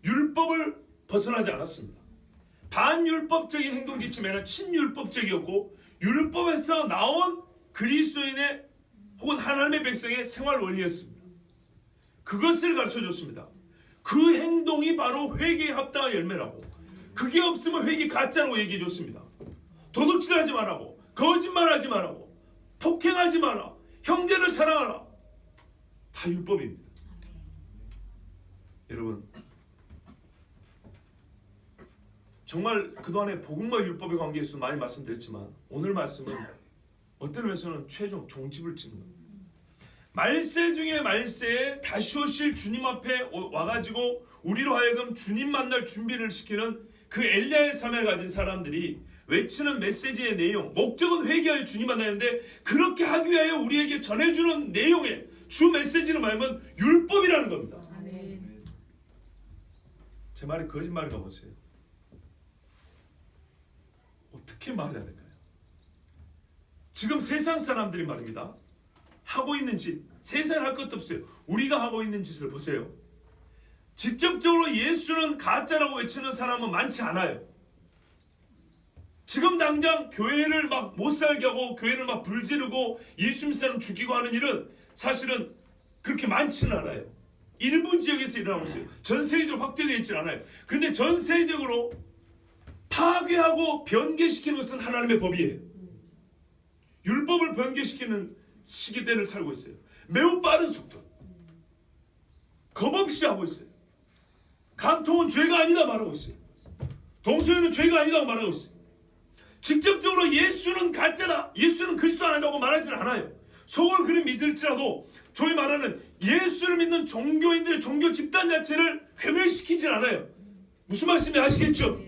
율법을 벗어나지 않았습니다. 반율법적인 행동 지침이 아니라 친율법적이었고 율법에서 나온 그리스도인의 혹은 하나님의 백성의 생활 원리였습니다. 그것을 가르쳐 줬습니다. 그 행동이 바로 회개에 합당한 열매라고, 그게 없으면 회개 가짜라고 얘기해 줬습니다. 도둑질하지 말라고, 거짓말하지 말라고, 폭행하지 마라, 형제를 사랑하라, 다 율법입니다. 여러분, 정말 그동안에 복음과 율법의 관계에서 많이 말씀드렸지만 오늘 말씀은 어떤 면에서는 최종 종집을 찍는 겁니다. 말세 중에 말세에 다시 오실 주님 앞에 와가지고 우리로 하여금 주님 만날 준비를 시키는 그 엘리야의 삶을 가진 사람들이 외치는 메시지의 내용, 목적은 회개하여 주님 만나는데 그렇게 하기 위하여 우리에게 전해주는 내용의 주 메시지는 뭐냐면 율법이라는 겁니다. 제 말이 거짓말인가 보세요. 어떻게 말해야 될까요? 지금 세상 사람들이 말입니다. 하고 있는 짓, 세상에 할 것도 없어요. 우리가 하고 있는 짓을 보세요. 직접적으로 예수는 가짜라고 외치는 사람은 많지 않아요. 지금 당장 교회를 막 못 살게 하고 교회를 막 불지르고 예수님 사람 죽이고 하는 일은 사실은 그렇게 많지는 않아요. 일부 지역에서 일어나고 있어요. 전 세계적으로 확대되어 있지는 않아요. 근데 전 세계적으로 파괴하고 변개시키는 것은 하나님의 법이에요. 율법을 변개시키는 시기대를 살고 있어요. 매우 빠른 속도, 겁없이 하고 있어요. 간통은 죄가 아니다 말하고 있어요. 동성애는 죄가 아니다고 말하고 있어요. 직접적으로 예수는 가짜다, 예수는 그리스도 아니라고 말하지는 않아요. 속을 그리 믿을지라도 저희 말하는 예수를 믿는 종교인들의 종교 집단 자체를 괴멸시키진 않아요. 무슨 말씀인지 아시겠죠?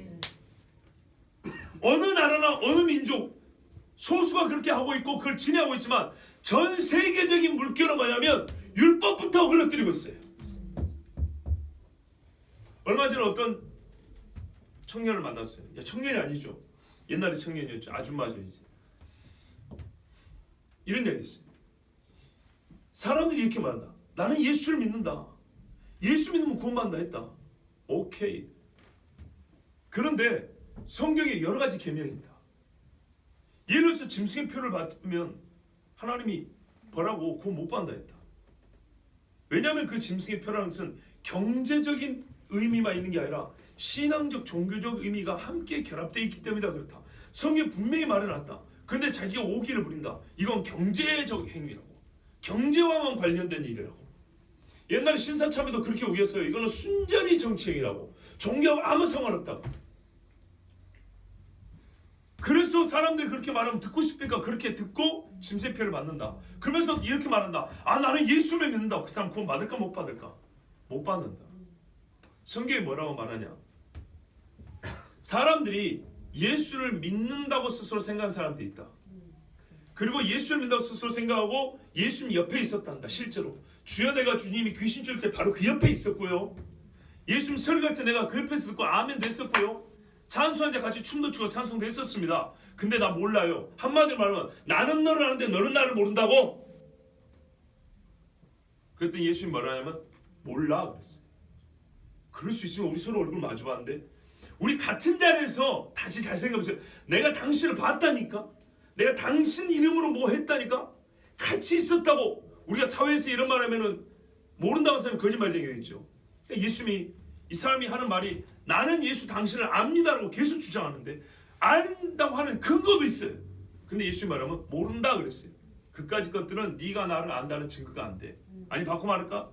어느 나라나 어느 민족 소수가 그렇게 하고 있고 그걸 진행하고 있지만 전 세계적인 물결은 뭐냐면 율법부터 흐려뜨리고 있어요. 얼마 전에 어떤 청년을 만났어요. 청년이 아니죠. 옛날에 청년이었죠. 아줌마죠 이제. 이런 얘기 했어요. 사람들이 이렇게 말한다. 나는 예수를 믿는다. 예수 믿으면 구원받는다 했다. 오케이. 그런데 성경에 여러 가지 계명입니다. 예를 들어서 짐승의 표를 받으면 하나님이 벌하고 구원 못 받는다 했다. 왜냐하면 그 짐승의 표라는 것은 경제적인 의미만 있는 게 아니라 신앙적 종교적 의미가 함께 결합되어 있기 때문이다 그렇다. 성경에 분명히 말해놨다. 그런데 자기가 오기를 부린다. 이건 경제적 행위라고. 경제와만 관련된 일이라고. 옛날에 신사참에도 그렇게 우겼어요. 이거는 순전히 정치행위라고. 종교하고 아무 상관없다고. 그래서 사람들이 그렇게 말하면 듣고 싶으니까 그렇게 듣고 짐승표를 받는다. 그러면서 이렇게 말한다. 아, 나는 예수를 믿는다. 그 사람 구원 받을까 못 받을까? 못 받는다. 성경이 뭐라고 말하냐? 사람들이 예수를 믿는다고 스스로 생각하는 사람들이 있다. 그리고 예수를 믿는다고 스스로 생각하고 예수님 옆에 있었단다. 실제로 주여 내가 주님이 귀신 줄 때 바로 그 옆에 있었고요. 예수님 설교할 때 내가 그 옆에서 듣고 아멘도 했었고요. 찬송할 때 같이 춤도 추고 찬송도 했었습니다. 근데 나 몰라요. 한마디로 말하면 나는 너를 아는데 너는 나를 모른다고? 그랬더니 예수님이 뭐라 하냐면 몰라 그랬어요. 그럴 수 있으면 우리 서로 얼굴 마주봤는데 우리 같은 자리에서 다시 잘 생각해보세요. 내가 당신을 봤다니까? 내가 당신 이름으로 뭐 했다니까? 같이 있었다고 우리가 사회에서 이런 말 하면은 모른다고 하면 거짓말쟁이겠죠. 예수님이 이 사람이 하는 말이 나는 예수 당신을 압니다라고 계속 주장하는데 안다고 하는 근거도 있어요. 근데 예수님이 말하면 모른다 그랬어요. 그까짓 것들은 네가 나를 안다는 증거가 안 돼. 아니 바꿔 말할까?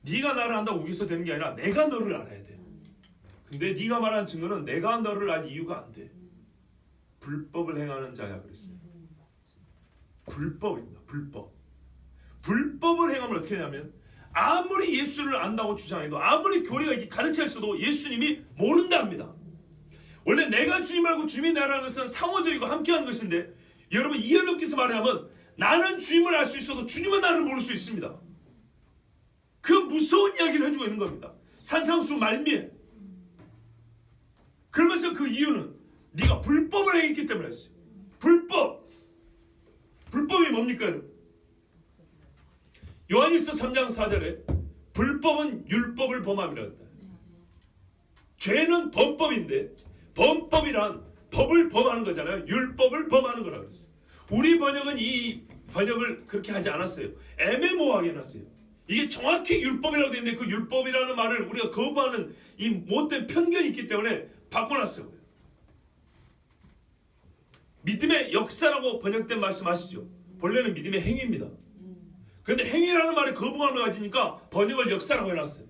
네가 나를 안다고 우기서 되는 게 아니라 내가 너를 알아야 돼. 근데 네가 말하는 증거는 내가 너를 알 이유가 안 돼. 불법을 행하는 자야 그랬어요. 불법입니다. 불법. 불법을 행하면 어떻게 하냐면 아무리 예수를 안다고 주장해도 아무리 교리가 이렇게 가르쳐 있어도 예수님이 모른다 합니다. 원래 내가 주님 알고 주님이 나라는 것은 상호적이고 함께하는 것인데 여러분 이해롭게서 말하면 나는 주님을 알 수 있어도 주님은 나를 모를 수 있습니다. 그 무서운 이야기를 해주고 있는 겁니다. 산상수 말미에. 그러면서 그 이유는 네가 불법을 행했기 때문에 했어요. 불법이 뭡니까? 요한일서 3장 4절에 불법은 율법을 범함이라 했다. 죄는 범법인데 범법이란 법을 범하는 거잖아요. 율법을 범하는 거라고 그랬어요. 우리 번역은 이 번역을 그렇게 하지 않았어요. 애매모호하게 해놨어요. 이게 정확히 율법이라고 되어 있는데 그 율법이라는 말을 우리가 거부하는 이 못된 편견이 있기 때문에 바꿔놨어요. 믿음의 역사라고 번역된 말씀 아시죠? 본래는 믿음의 행위입니다. 그런데 행위라는 말에 거부감을 가지니까 번역을 역사라고 해놨어요.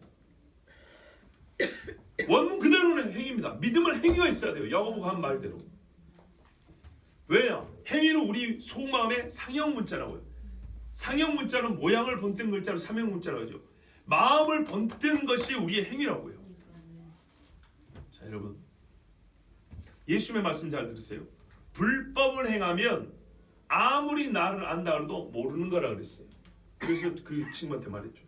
원문 그대로는 행위입니다. 믿음은 행위가 있어야 돼요. 야고보가 한 말대로. 왜냐? 행위는 우리 속마음의 상형 문자라고요. 상형 문자는 모양을 번뜬 글자로 삼형 문자라고 하죠. 마음을 번뜬 것이 우리의 행위라고요. 자, 여러분 예수님의 말씀 잘 들으세요. 불법을 행하면 아무리 나를 안다 해도 모르는 거라 그랬어요. 그래서 그 친구한테 말했죠.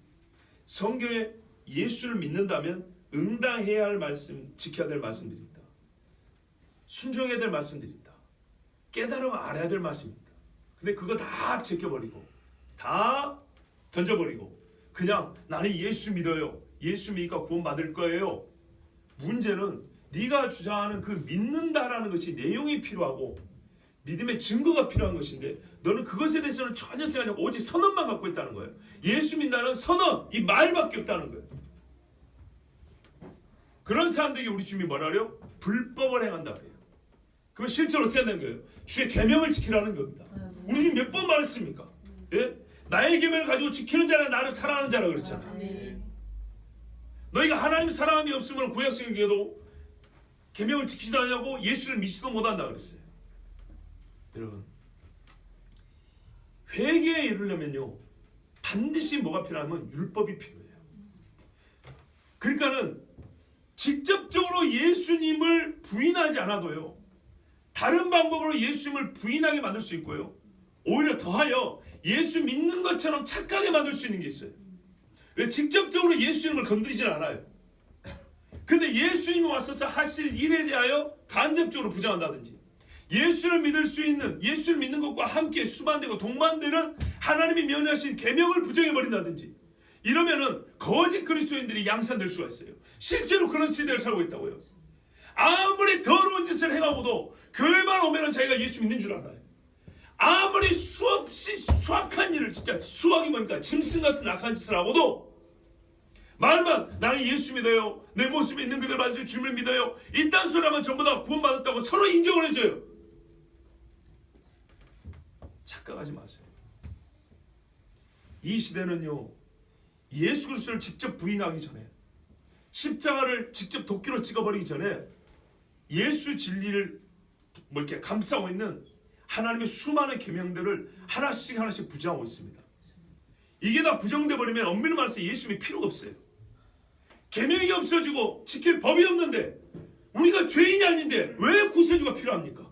성경에 예수를 믿는다면 응당해야 할 말씀, 지켜야 될 말씀들이 있다. 순종해야 될 말씀들이 있다. 깨달아 알아야 될 말씀입니다. 근데 그거 다 제껴버리고 다 던져버리고 그냥 나는 예수 믿어요. 예수 믿으니까 구원 받을 거예요. 문제는 네가 주장하는 그 믿는다라는 것이 내용이 필요하고 믿음의 증거가 필요한 것인데 너는 그것에 대해서는 전혀 생각하지 않고 오직 선언만 갖고 있다는 거예요. 예수 믿는다는 선언, 이 말밖에 없다는 거예요. 그런 사람들에게 우리 주님이 뭐라래요? 불법을 행한다 그래요. 그럼 실제로 어떻게 한다는 거예요? 주의 계명을 지키라는 겁니다. 우리 주님 몇 번 말했습니까? 예? 나의 계명을 가지고 지키는 자는 나를 사랑하는 자라 그랬잖아. 너희가 하나님 사랑함이 없으면 구약성경에도 계명을 지키지도 않냐고 예수를 믿지도 못한다 그랬어요. 여러분 회개에 이르려면요 반드시 뭐가 필요하면 율법이 필요해요. 그러니까는 직접적으로 예수님을 부인하지 않아도요 다른 방법으로 예수님을 부인하게 만들 수 있고요 오히려 더하여 예수 믿는 것처럼 착하게 만들 수 있는 게 있어요. 왜 직접적으로 예수님을 건드리질 않아요. 근데 예수님이 와서 하실 일에 대하여 간접적으로 부정한다든지 예수를 믿을 수 있는 예수를 믿는 것과 함께 수반되고 동반되는 하나님이 명령하신 계명을 부정해버린다든지 이러면은 거짓 그리스도인들이 양산될 수가 있어요. 실제로 그런 시대를 살고 있다고요. 아무리 더러운 짓을 행하고도 교회만 오면은 자기가 예수 믿는 줄 알아요. 아무리 수없이 수악한 일을, 진짜 수악이 뭡니까? 짐승 같은 악한 짓을 하고도 말만 나는 예수 믿어요, 내 모습에 있는 그대로 만질 주님을 믿어요, 이딴 소리 하면 전부 다 구원받았다고 서로 인정을 해줘요. 착각하지 마세요. 이 시대는요, 예수 그리스도를 직접 부인하기 전에, 십자가를 직접 도끼로 찍어버리기 전에 예수 진리를 이렇게 감싸고 있는 하나님의 수많은 계명들을 하나씩 부정하고 있습니다. 이게 다 부정돼 버리면 엄밀히 말해서 예수님이 필요가 없어요. 계명이 없어지고 지킬 법이 없는데, 우리가 죄인이 아닌데 왜 구세주가 필요합니까?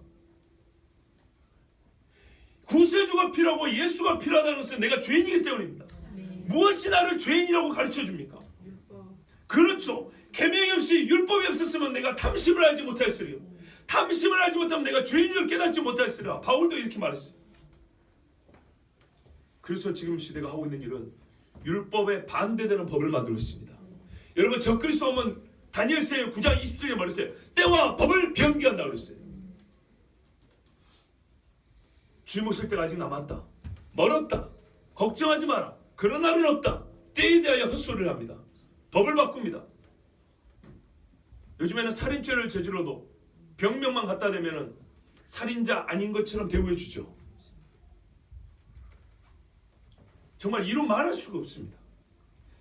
구세주가 필요하고 예수가 필요하다는 것은 내가 죄인이기 때문입니다. 무엇이 나를 죄인이라고 가르쳐 줍니까? 그렇죠. 계명이 없이, 율법이 없었으면 내가 탐심을 알지 못했으리요, 탐심을 알지 못하면 내가 죄인 줄 깨닫지 못했으리라. 바울도 이렇게 말했어요. 그래서 지금 시대가 하고 있는 일은 율법에 반대되는 법을 만들고 있습니다. 여러분, 적그리스도 하면 다니엘서 9장 27절에 말했어요. 때와 법을 변개한다고 그랬어요. 주님 오실 때가 아직 남았다, 멀었다, 걱정하지 마라, 그런 날은 없다, 때에 대하여 헛소리를 합니다. 법을 바꿉니다. 요즘에는 살인죄를 저질러도 병명만 갖다 대면은 살인자 아닌 것처럼 대우해 주죠. 정말 이루 말할 수가 없습니다.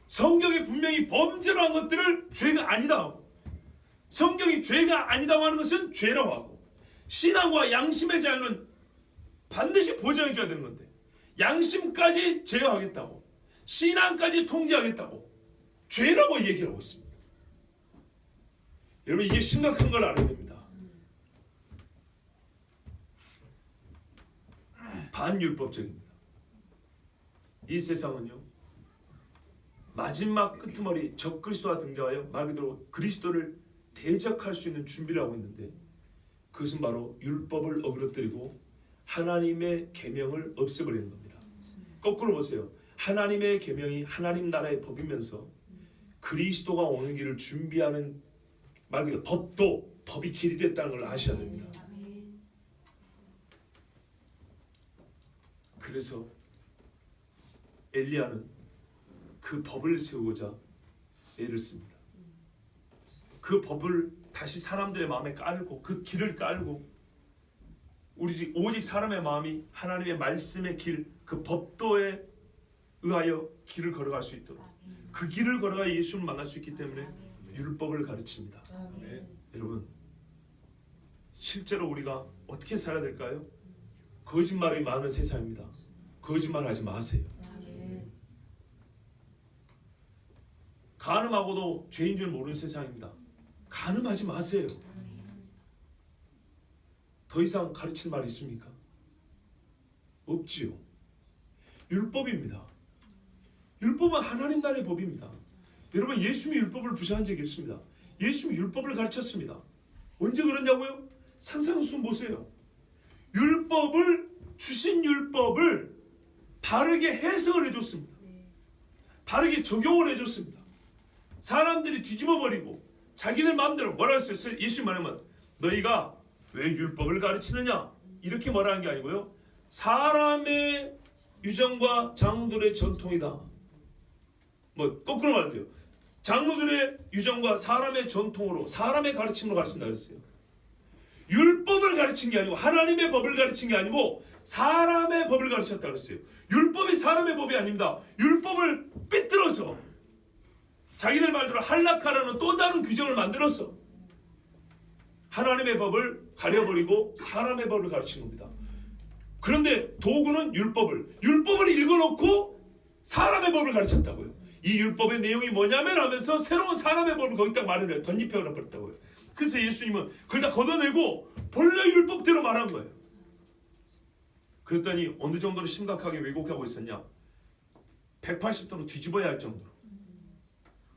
성경에 분명히 범죄로 한 것들을 죄가 아니다 하고, 성경이 죄가 아니다고 하는 것은 죄라고 하고, 신앙과 양심의 자유는 반드시 보장해 줘야 되는 건데, 양심까지 제어하겠다고, 신앙까지 통제하겠다고 죄라고 얘기를 하고 있습니다. 여러분, 이게 심각한 걸 알아야 됩니다. 반율법적입니다. 이 세상은요, 마지막 끄트머리 적그리스도가 등장하여 말 그대로 그리스도를 대적할 수 있는 준비를 하고 있는데, 그것은 바로 율법을 어그러뜨리고 하나님의 계명을 없애버리는 겁니다. 거꾸로 보세요. 하나님의 계명이 하나님 나라의 법이면서 그리스도가 오는 길을 준비하는, 말 그대로 법도 법이 길이 됐다는 걸 아셔야 됩니다. 그래서 엘리야는 그 법을 세우고자 애를 씁니다. 그 법을 다시 사람들의 마음에 깔고, 그 길을 깔고, 오직 사람의 마음이 하나님의 말씀의 길, 그 법도에 의하여 길을 걸어갈 수 있도록, 그 길을 걸어가 예수를 만날 수 있기 때문에 율법을 가르칩니다. 여러분, 실제로 우리가 어떻게 살아야 될까요? 거짓말이 많은 세상입니다. 거짓말하지 마세요. 간음하고도 죄인 줄 모르는 세상입니다. 간음하지 마세요. 더 이상 가르칠 말이 있습니까? 없지요. 율법입니다. 율법은 하나님 나라의 법입니다. 여러분, 예수님이 율법을 부정한 적이 없습니다. 예수님이 율법을 가르쳤습니다. 언제 그러냐고요? 산상수훈 보세요. 주신 율법을 바르게 해석을 해줬습니다. 바르게 적용을 해줬습니다. 사람들이 뒤집어버리고 자기들 마음대로 뭐라 했어요? 예수님 말하면 너희가 왜 율법을 가르치느냐, 이렇게 말하는 게 아니고요, 사람의 유전과 장로들의 전통이다. 뭐 거꾸로 말해요. 장로들의 유전과 사람의 전통으로, 사람의 가르침으로 가르친다 그랬어요. 율법을 가르친 게 아니고, 하나님의 법을 가르친 게 아니고 사람의 법을 가르쳤다 그랬어요. 율법이 사람의 법이 아닙니다. 율법을 삐뚤어서 자기들 말대로 할라카라는 또 다른 규정을 만들었어. 하나님의 법을 가려버리고 사람의 법을 가르친 겁니다. 그런데 도구는 율법을 읽어놓고 사람의 법을 가르쳤다고요. 이 율법의 내용이 뭐냐면 하면서 새로운 사람의 법을 거기다 말을 해요. 덧입혀 버렸다고요. 그래서 예수님은 그걸 다 걷어내고 본래 율법대로 말한 거예요. 그랬더니 어느 정도로 심각하게 왜곡하고 있었냐, 180도로 뒤집어야 할 정도로.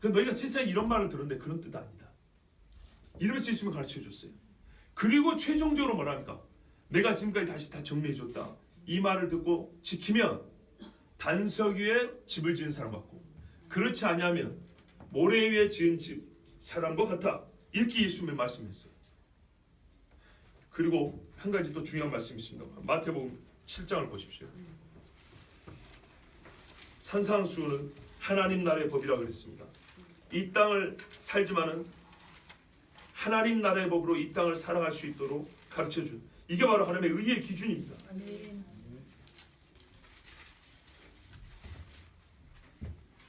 그래서 너희가 세상에 이런 말을 들었는데 그런 뜻 아니다, 이러면서 예수님이 가르쳐줬어요. 그리고 최종적으로 뭐랍니까? 내가 지금까지 다시 다 정리해줬다. 이 말을 듣고 지키면 반석 위에 집을 지은 사람 같고 그렇지 아니하면 모래 위에 지은 집 사람과 같아. 이렇게 예수님이 말씀했어요. 그리고 한 가지 또 중요한 말씀이 있습니다. 마태복음 7장을 보십시오. 산상수훈은 하나님 나라의 법이라고 그랬습니다. 이 땅을 살지만은 하나님 나라의 법으로 이 땅을 살아갈 수 있도록 가르쳐준, 이게 바로 하나님의 의의 기준입니다. 아멘.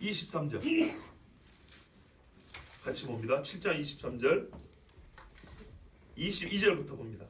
23절 같이 봅니다. 7장 23절 22절부터 봅니다.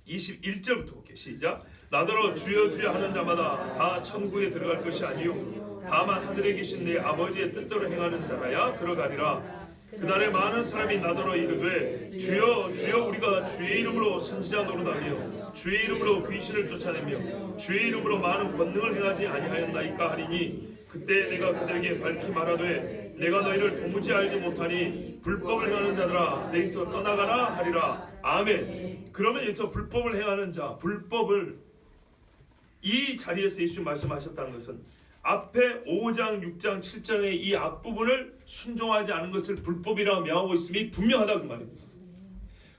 21절부터 볼게요. 시작. 나더러 주여 주여 하는 자마다 다 천국에 들어갈 것이 아니요 다만 하늘에 계신 내 아버지의 뜻대로 행하는 자라야 들어가리라. 그날에 많은 사람이 나더러 이르되 주여 주여 우리가 주의 이름으로 선지자 노릇하며 주의 이름으로 귀신을 쫓아내며 주의 이름으로 많은 권능을 행하지 아니하였나이까 하리니 그때 내가 그들에게 밝히 말하되 내가 너희를 도무지 알지 못하니 불법을 행하는 자들아 내게서 떠나가라 하리라. 아멘. 그러면 여기서 불법을 행하는 자, 불법을 이 자리에서 예수 말씀하셨다는 것은 앞에 5장, 6장, 7장의 이 앞부분을 순종하지 않은 것을 불법이라고 명하고 있음이 분명하다고 말입니다.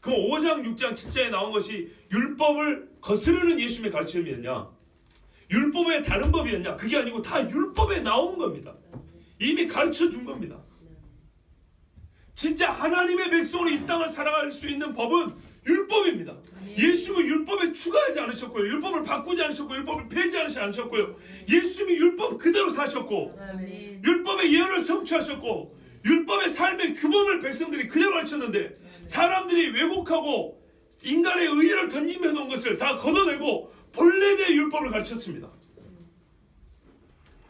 그럼 5장, 6장, 7장에 나온 것이 율법을 거스르는 예수님의 가르침이었냐? 율법의 다른 법이었냐? 그게 아니고 다 율법에 나온 겁니다. 이미 가르쳐 준 겁니다. 진짜 하나님의 백성으로 이 땅을 살아갈 수 있는 법은 율법입니다. 예수님은 율법에 추가하지 않으셨고요. 율법을 바꾸지 않으셨고 율법을 폐지하지 않으셨고요. 예수님이 율법 그대로 사셨고 율법의 예언을 성취하셨고 율법의 삶의 규범을 백성들이 그대로 가르쳤는데 사람들이 왜곡하고 인간의 의의를 던지며 놓은 것을 다 걷어내고 본래의 율법을 가르쳤습니다.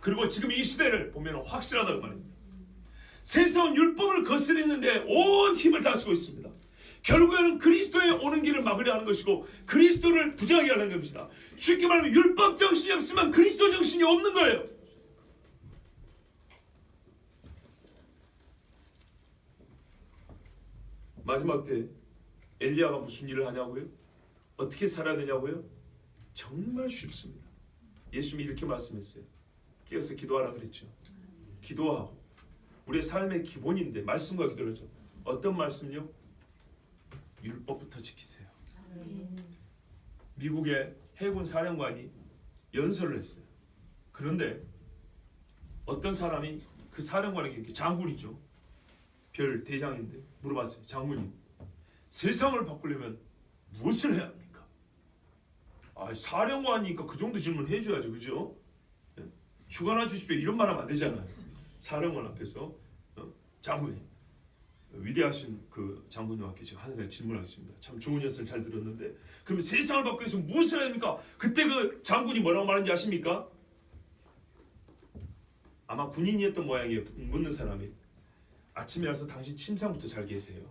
그리고 지금 이 시대를 보면 확실하다고 말입니다. 세상은 율법을 거스르는데 온 힘을 다 쓰고 있습니다. 결국에는 그리스도의 오는 길을 막으려 하는 것이고 그리스도를 부정하게 하는 것입니다. 쉽게 말하면 율법 정신이 없으면 그리스도 정신이 없는 거예요. 마지막 때 엘리야가 무슨 일을 하냐고요? 어떻게 살아야 되냐고요? 정말 쉽습니다. 예수님이 이렇게 말씀했어요. 깨어서 기도하라 그랬죠. 기도하고 우리의 삶의 기본인데 말씀과 기도를 어떤 말씀요? 율법부터 지키세요. 미국의 해군 사령관이 연설을 했어요. 그런데 어떤 사람이 그 사령관에게 장군이죠. 별 대장인데 물어봤어요. 장군님, 세상을 바꾸려면 무엇을 해야 합니까? 사령관이니까 그 정도 질문 해줘야죠. 그죠? 휴가나 주십시오 이런 말 하면 안 되잖아요. 사령관 앞에서 장군님, 위대하신 그 장군님 앞에 제가 한 가지 질문하겠습니다. 참 좋은 연설 잘 들었는데 그러면 세상을 바꾸기 위해서 무엇을 해야 합니까? 그때 그 장군이 뭐라고 말하는지 아십니까? 아마 군인이었던 모양이에요. 묻는 사람이. 아침에 와서 당신 침상부터 잘 계세요.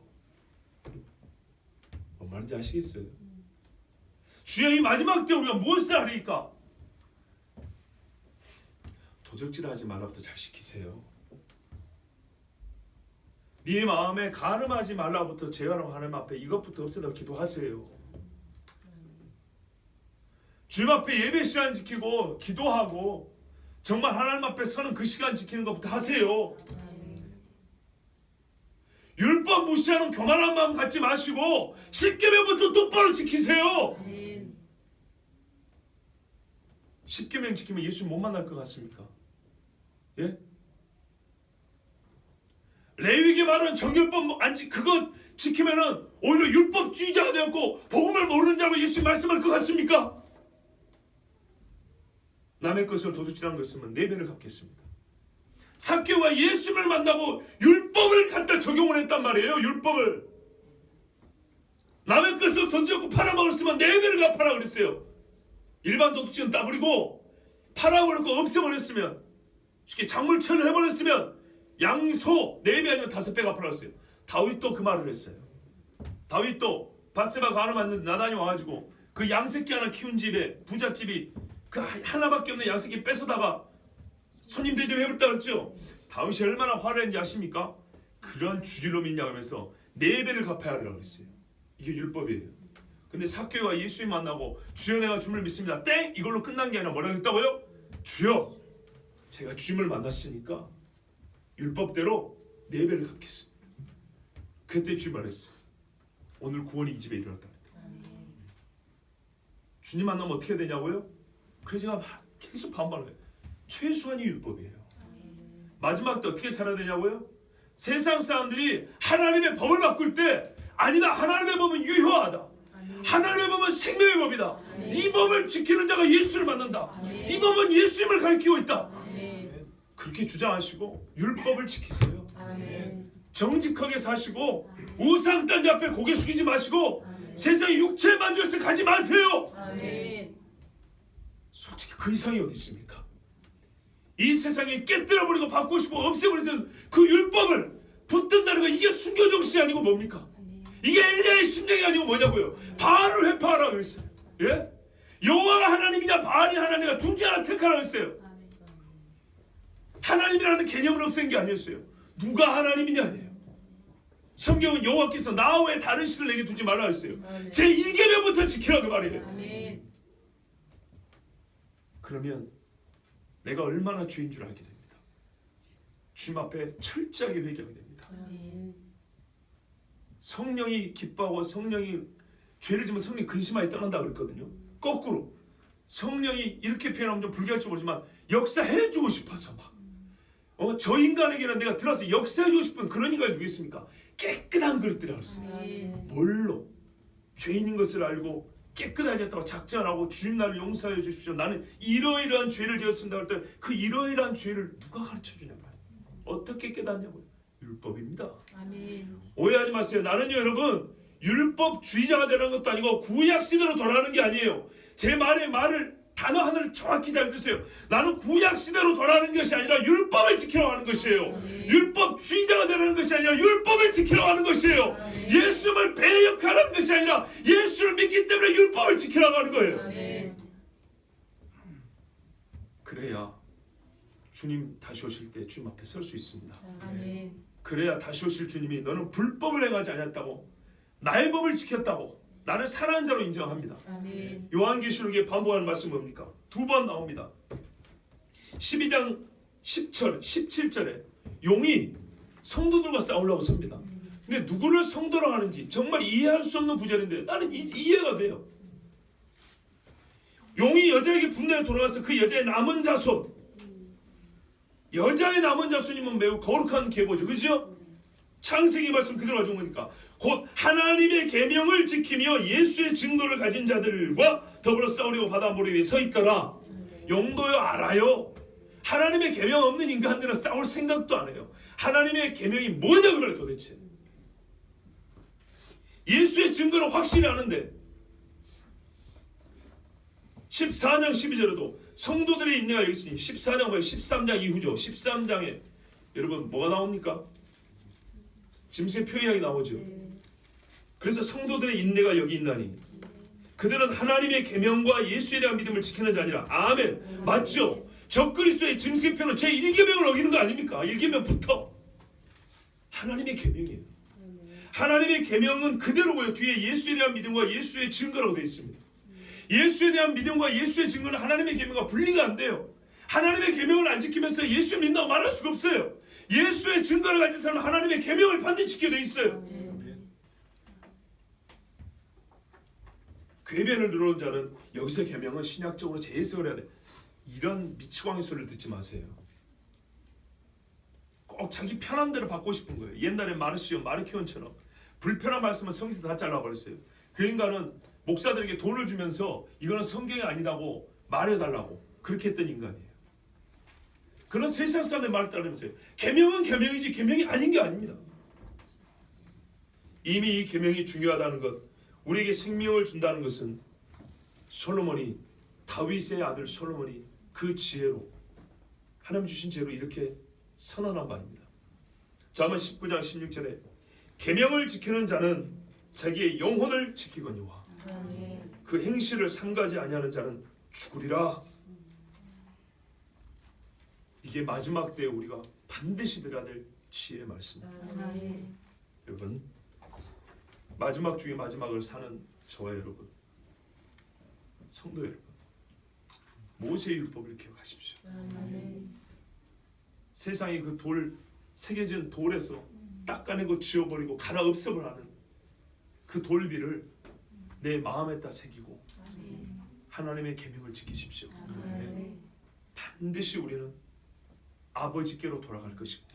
뭔 말인지 아시겠어요? 주여 이 마지막 때 우리가 무엇을 하리까? 도적질하지 말라부터 잘 시키세요. 네 마음에 간음하지 말라부터 제어하라고 하나님 앞에 이것부터 없애달라고 기도하세요. 주님 앞에 예배 시간 지키고 기도하고 정말 하나님 앞에 서는 그 시간 지키는 것부터 하세요. 율법 무시하는 교만한 마음 갖지 마시고 십계명부터 똑바로 지키세요. 10계명 지키면 예수 못 만날 것 같습니까? 예? 레위기 말하는 정율법 그거 지키면은 오히려 율법주의자가 되었고 복음을 모르는 자로 예수 말씀할 것 같습니까? 남의 것을 도둑질하는 것 있으면 4배를 갚겠습니다. 삭개오가 예수를 만나고 율법을 갖다 적용을 했단 말이에요. 율법을 남의 것을 던져고 팔아먹었으면 4배를 갚아라 그랬어요. 일반 도둑질은 따버리고 팔아버렸고 없애버렸으면 쉽게 작물처럼 해버렸으면 양소 4배 아니면 5배 갚아라 그랬어요. 다윗도 그 말을 했어요. 다윗도 밧세바 간음했는데 나단이 와가지고 그 양새끼 하나 키운 집에 부잣집이 그 하나밖에 없는 양새끼 뺏어다가 손님 대접해버렸다 그랬죠. 다윗이 얼마나 화를 했는지 아십니까? 그런 주리놈 있냐 하면서 4배를 갚아야 하라고 그랬어요. 이게 율법이에요. 근데 삭개오가 예수님 만나고 주여 내가 주를 믿습니다. 땡! 이걸로 끝난 게 아니라 뭐라고 했다고요? 주여 제가 주님을 만났으니까 율법대로 4배를 갚겠습니다. 그때 주님 말했어요. 오늘 구원이 이 집에 일어났다. 주님 만나면 어떻게 되냐고요? 그래서 제가 계속 반발을 해요. 최소한이 율법이에요. 마지막 때 어떻게 살아야 되냐고요? 세상 사람들이 하나님의 법을 바꿀 때 아니다, 하나님의 법은 유효하다, 하나님의 법은 생명의 법이다, 이 법을 지키는 자가 예수를 만난다, 이 법은 예수님을 가리키고 있다, 그렇게 주장하시고 율법을 지키세요. 정직하게 사시고 우상단지 앞에 고개 숙이지 마시고 세상의 육체의 만족에서 가지 마세요. 솔직히 그 이상이 어디 있습니까? 이 세상에 깨뜨려버리고 바꾸시고 없애버리는 그 율법을 붙든다는 거, 이게 순교 정신이 아니고 뭡니까? 이게 엘리야의 심령이 아니고 뭐냐고요? 바알을 회파하라 그랬어요. 예? 여호와가 하나님이냐 바알이 하나님이냐 둘 중 하나 택하라 그랬어요. 하나님이라는 개념을 없앤 게 아니었어요. 누가 하나님이냐예요. 성경은 여호와께서 나 외에 다른 신을 내게 두지 말라 했어요. 제 1계명부터 지키라고 말이에요. 그러면 내가 얼마나 죄인 줄 알게 됩니다. 주님 앞에 철저하게 회개하게 됩니다. 성령이 기뻐하고 성령이 죄를 지면 성령이 근심하게 떠난다 그랬거든요. 거꾸로 성령이 이렇게 표현하면 좀 불쾌할지 모르지만 역사해주고 싶어서 막 저 인간에게는 내가 들어서 역사해주고 싶은 그런 인간이 누구겠습니까? 깨끗한 그릇들이라고 했어요. 뭘로? 죄인인 것을 알고 깨끗하지 않다고 작정하고 주님 나를 용서해 주십시오, 나는 이러이러한 죄를 지었습니다 할 때 그 이러이러한 죄를 누가 가르쳐 주냐고요. 어떻게 깨닫냐고요. 율법입니다. 오해하지 마세요. 나는요 여러분 율법주의자가 되는 것도 아니고 구약시대로 돌아가는 게 아니에요. 제 말을 단어 하나를 정확히 잘 드세요. 나는 구약시대로 돌아가는 것이 아니라 율법을 지키러 가는 것이에요. 율법주의자가 되는 것이 아니라 율법을 지키러 가는 것이에요. 예수를 배역하는 것이 아니라 예수를 믿기 때문에 율법을 지키러 가는 거예요. 그래야 주님 다시 오실 때 주님 앞에 설 수 있습니다. 그래야 다시 오실 주님이 너는 불법을 행하지 않았다고, 나의 법을 지켰다고, 나를 사랑하는 자로 인정합니다. 요한계시록에 반복하는 말씀이 뭡니까? 2번 나옵니다. 12장 10절, 17절에 용이 성도들과 싸우려고 섭니다. 근데 누구를 성도로 하는지 정말 이해할 수 없는 구절인데 나는 이해가 돼요. 용이 여자에게 분노에 돌아가서 그 여자의 남은 자손, 여자의 남은 자손이면 매우 거룩한 계보죠. 그죠? 창세기 말씀 그대로 가져온 거니까 곧 하나님의 계명을 지키며 예수의 증거를 가진 자들과 더불어 싸우려고 바다모래 위에 서 있더라. 용도요 알아요. 하나님의 계명 없는 인간들은 싸울 생각도 안 해요. 하나님의 계명이 뭐냐고 그래 도대체. 예수의 증거는 확실히 아는데 14장 12절에도 성도들의 인내가 여기 있으니 14장 뭐예요? 13장 이후죠. 13장에 여러분 뭐가 나옵니까? 짐승의 표현이 나오죠. 그래서 성도들의 인내가 여기 있나니 그들은 하나님의 계명과 예수에 대한 믿음을 지키는 자니라. 아멘. 맞죠? 적그리스도의 짐승의 표현은 제 1계명을 어기는 거 아닙니까? 1계명부터 하나님의 계명이에요. 하나님의 계명은 그대로고요. 뒤에 예수에 대한 믿음과 예수의 증거라고 되어 있습니다. 예수에 대한 믿음과 예수의 증거는 하나님의 계명과 분리가 안 돼요. 하나님의 계명을 안 지키면서 예수 믿는다고 말할 수가 없어요. 예수의 증거를 가진 사람은 하나님의 계명을 반드시 지키게 돼 있어요. 궤변을 들어온 자는 여기서 계명은 신약적으로 재해석을 해야 돼. 이런 미치광이 소리를 듣지 마세요. 꼭 자기 편한 대로 받고 싶은 거예요. 옛날에 마르시온 마르키온처럼 불편한 말씀은 성경에서 다 잘라버렸어요. 그 인간은 목사들에게 돈을 주면서 이거는 성경이 아니다고 말해달라고 그렇게 했던 인간이에요. 그런 세상 사람의 말을 따르면서요. 계명은 계명이지 계명이 아닌 게 아닙니다. 이미 이 계명이 중요하다는 것, 우리에게 생명을 준다는 것은 솔로몬이, 다윗의 아들 솔로몬이 그 지혜로, 하나님 주신 지혜로 이렇게 선언한 바입니다. 자, 한번 19장 16절에 계명을 지키는 자는 자기의 영혼을 지키거니와 그 행실을 삼가지 아니하는 자는 죽으리라. 이게 마지막 때에 우리가 반드시 들어야 될 지혜의 말씀입니다. 여러분, 마지막 중에 마지막을 사는 저와 여러분, 성도 여러분, 모세의 율법을 기억하십시오. 세상에 그 돌 새겨진 돌에서 닦아내고 지워버리고 갈아 없애버리는 그 돌비를 내 마음에다 새기고 하나님의 계명을 지키십시오. 반드시 우리는 아버지께로 돌아갈 것이고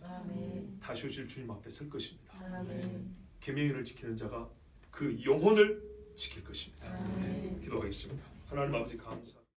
다시 오실 주님 앞에 설 것입니다. 계명을 지키는 자가 그 영혼을 지킬 것입니다. 기도하겠습니다. 하나님 아버지 감사합니다.